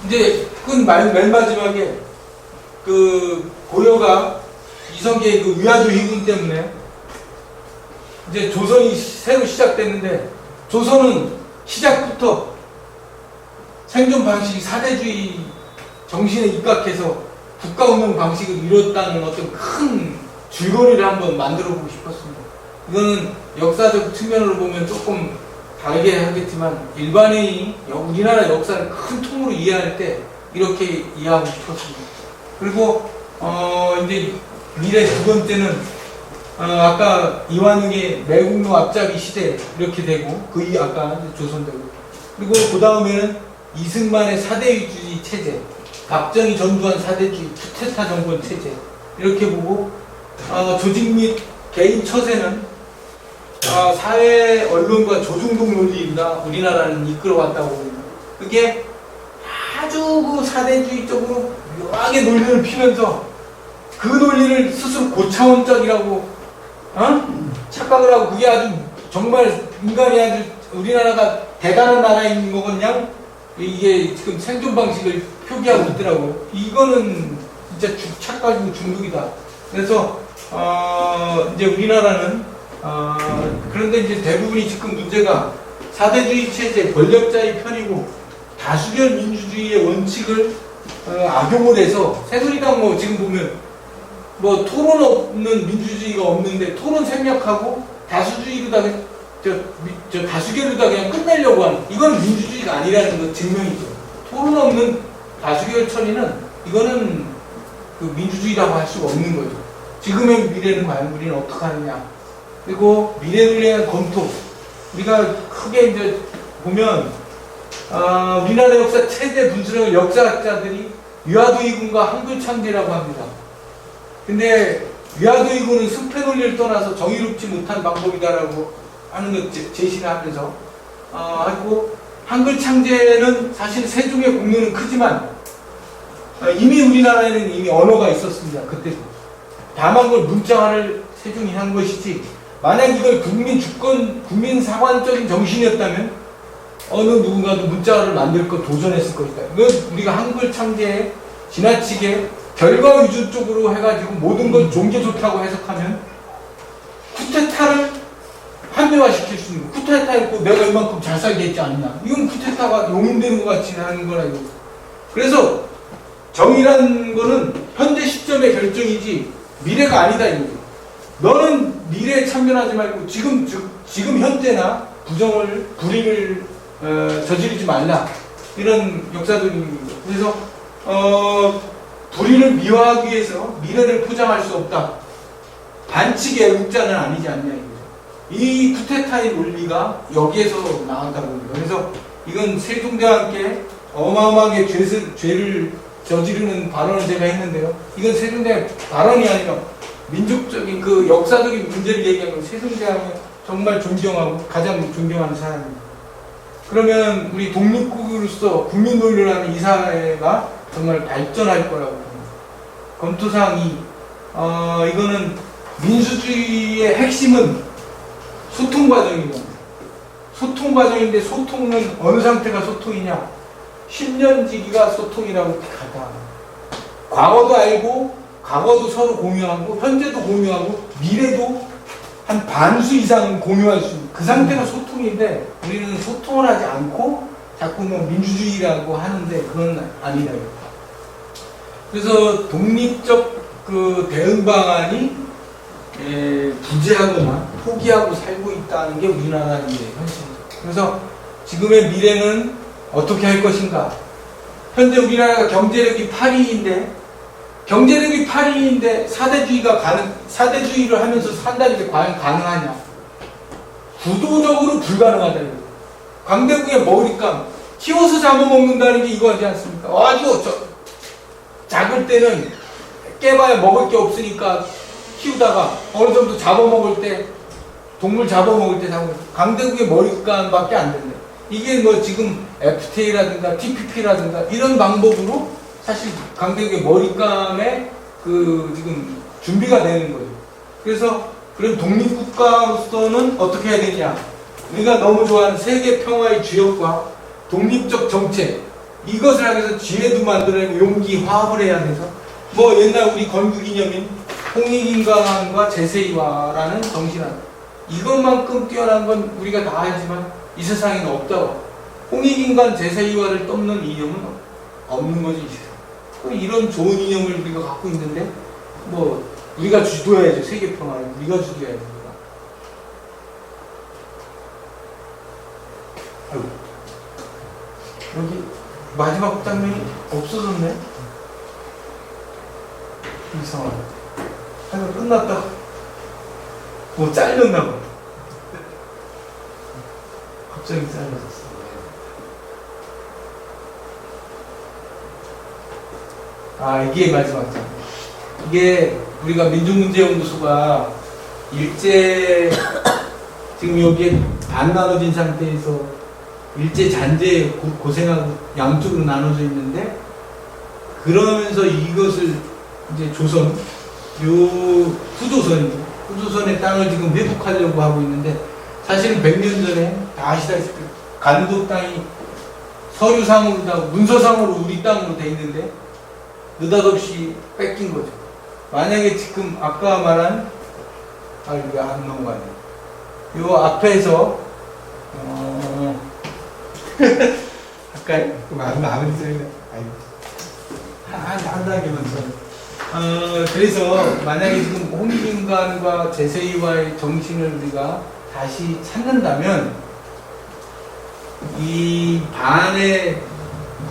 이제 맨 마지막에 그 고려가 이성계의 그 위화도 희군 때문에 이제 조선이 새로 시작됐는데, 조선은 시작부터 생존 방식이 사대주의 정신에 입각해서 국가 운영 방식을 이뤘다는 어떤 큰 줄거리를 한번 만들어 보고 싶었습니다. 이거는 역사적 측면으로 보면 조금 다르게 하겠지만, 일반인이 우리나라 역사를 큰 통으로 이해할 때 이렇게 이해하고 싶었습니다. 그리고 이제 미래 두 번째는 아까 이완용의 매국노 앞잡이 시대 이렇게 되고, 아까 조선되고, 그리고 그 다음에는 이승만의 사대주의 체제, 박정희 전두환 사대주의 쿠데타 정권 체제 이렇게 보고, 조직 및 개인 처세는 사회 언론과 조중동 논리입니다. 우리나라는 이끌어왔다고 봅니다. 그게 아주 그 사대주의적으로 묘하게 논리를 피면서 그 논리를 스스로 고차원적이라고 착각을 하고, 그게 아주 정말 인간이 아주 우리나라가 대단한 나라인 거 그냥 이게 지금 생존 방식을 표기하고 있더라고요. 이거는 진짜 착각이고 중독이다. 그래서 이제 우리나라는 그런데 이제 대부분이 지금 문제가 사대주의 체제, 권력자의 편이고 다수결 민주주의의 원칙을 악용을 해서 새누리당 뭐 지금 보면 뭐 토론 없는 민주주의가 없는데 토론 생략하고 다수주의로다 저 다수결로다 그냥 끝내려고 하는, 이거는 민주주의가 아니라는 것 증명이죠. 토론 없는 다수결 처리는 이거는 그 민주주의라고 할 수가 없는 거죠. 지금의 미래는 과연 우리는 어떻게 하느냐. 그리고 미래를 위한 검토. 우리가 크게 이제 보면 우리나라 역사 최대 분수령을 역사학자들이 위화도의군과 한글창제라고 합니다. 근데 위화도의군은 승패 논리를 떠나서 정의롭지 못한 방법이다라고 하는 것 제시를 하면서 하고, 한글창제는 사실 세종의 공로는 크지만 이미 우리나라에는 이미 언어가 있었습니다. 그때도. 다만 그걸 문자화를 세종이 한 것이지, 만약 이걸 국민 주권, 국민 사관적인 정신이었다면 어느 누군가도 문자화를 만들 것 도전했을 것이다. 이건 우리가 한글 창제에 지나치게 결과 위주 쪽으로 해가지고 모든 걸 종교 좋다고 해석하면 쿠데타를 합리화시킬 수 있는 거. 쿠데타 했고 내가 이만큼 잘 살겠지 않냐. 이건 쿠데타가 용인되는 것 같이 하는 거라 이거. 그래서 정의란 거는 현재 시점의 결정이지 미래가 아니다 이거. 너는 미래에 참견하지 말고 지금 현재나 불의를 저지르지 말라, 이런 역사적인. 그래서 불의를 미화하기 위해서 미래를 포장할 수 없다. 반칙의 욱자는 아니지 않냐 이거죠. 이 쿠데타의 논리가 여기에서 나온다고 합니다. 그래서 이건 세종대왕께 어마어마하게 죄를 저지르는 발언을 제가 했는데요. 이건 세종대왕 발언이 아니라 민족적인 그 역사적인 문제를 얘기하는 세종대왕을 정말 존경하고 가장 존경하는 사람입니다. 그러면 우리 독립국으로서 국민 논리를 하는 이 사회가 정말 발전할 거라고 봅니다. 검토사항 2. 이거는 민주주의의 핵심은 소통 과정입니다. 소통 과정인데 소통은 어느 상태가 소통이냐? 10년지기가 소통이라고 하다. 과거도 알고, 과거도 서로 공유하고, 현재도 공유하고, 미래도 한 반수 이상은 공유할 수 있는 그 상태가 소통인데, 우리는 소통을 하지 않고 자꾸 뭐 민주주의라고 하는데 그건 아니다. 그래서 독립적 그 대응 방안이 부재하거나 포기하고 살고 있다는 게 우리나라의 현실이죠. 그래서 지금의 미래는 어떻게 할 것인가? 현재 우리나라가 경제력이 8위인데 사대주의를 하면서 산다는 게 과연 가능하냐? 구도적으로 불가능하다. 강대국의 먹으니까 키워서 잡아먹는다는 게 이거 하지 않습니까? 아주 작을 때는 깨봐야 먹을 게 없으니까 키우다가 어느 정도 잡아먹을 때, 동물 잡아먹을 때 강대국의 머리감밖에 안 된다. 이게 뭐 지금 FTA라든가 TPP라든가 이런 방법으로 사실 강대국의 머리감에 그 지금 준비가 되는 거예요. 그래서 그런 독립국가로서는 어떻게 해야 되냐? 우리가 너무 좋아하는 세계 평화의 주역과 독립적 정책, 이것을 하기 위해서 지혜도 만들어내고 용기, 화합을 해야 돼서 뭐 옛날 우리 건국기념인 홍익인간과 제세이화라는 정신안, 이것만큼 뛰어난 건 우리가 다 알지만 이 세상에는 없다고. 홍익인간 제세이화를 덮는 이념은 없는 거지 이 세상. 이런 좋은 이념을 우리가 갖고 있는데 뭐 우리가 주도해야죠. 세계 평화를 우리가 주도해야 됩니다. 아이고. 여기 마지막 장면이 없어졌네. 이상하네. 하여간 끝났다. 뭐 잘렸나 봐. 갑자기 잘려졌어. 이게 마지막 장. 이게 우리가 민족문제연구소가 일제, 지금 여기에 반 나눠진 상태에서 일제 잔재 고생하고 양쪽으로 나눠져 있는데, 그러면서 이것을 이제 조선, 후조선의 땅을 지금 회복하려고 하고 있는데, 사실은 100년 전에 다 아시다시피 간도 땅이 서류상으로, 문서상으로 우리 땅으로 돼 있는데 느닷없이 뺏긴 거죠. 만약에 지금 아까 말한, 이게 안 넘어가네. 요 앞에서 할까요? 아무리 생각, 한 단계만 더. 그래서 만약에 지금 홍익인간과 제세이와의 정신을 우리가 다시 찾는다면 이 반의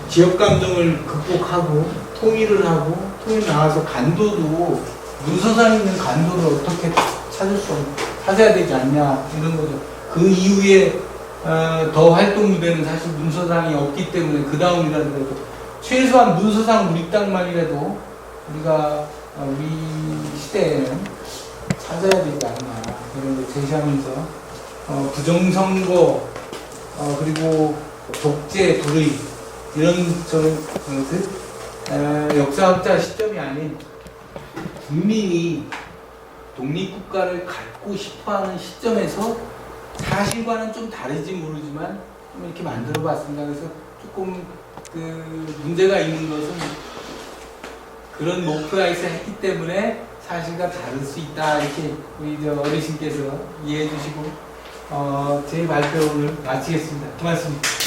지역 감정을 극복하고 통일을 하고 통일 나와서 간도도 문서상 있는 간도를 어떻게 찾아야 되지 않냐 이런 거죠. 그 이후에 더 활동 무대는 사실 문서상이 없기 때문에 그 다음이라도 최소한 문서상 우리 땅만이라도 우리가 우리 시대에는 찾아야 되지 않나 이런 걸 제시하면서 부정선거 그리고 독재 불의 이런 것들 역사학자 시점이 아닌 국민이 독립국가를 갖고 싶어하는 시점에서 사실과는 좀 다르지 모르지만 좀 이렇게 만들어 봤습니다. 그래서 조금 그 문제가 있는 것은 그런 목표에서 했기 때문에 사실과 다를 수 있다 이렇게 우리 어르신께서 이해해 주시고 제 발표 오늘 마치겠습니다. 고맙습니다.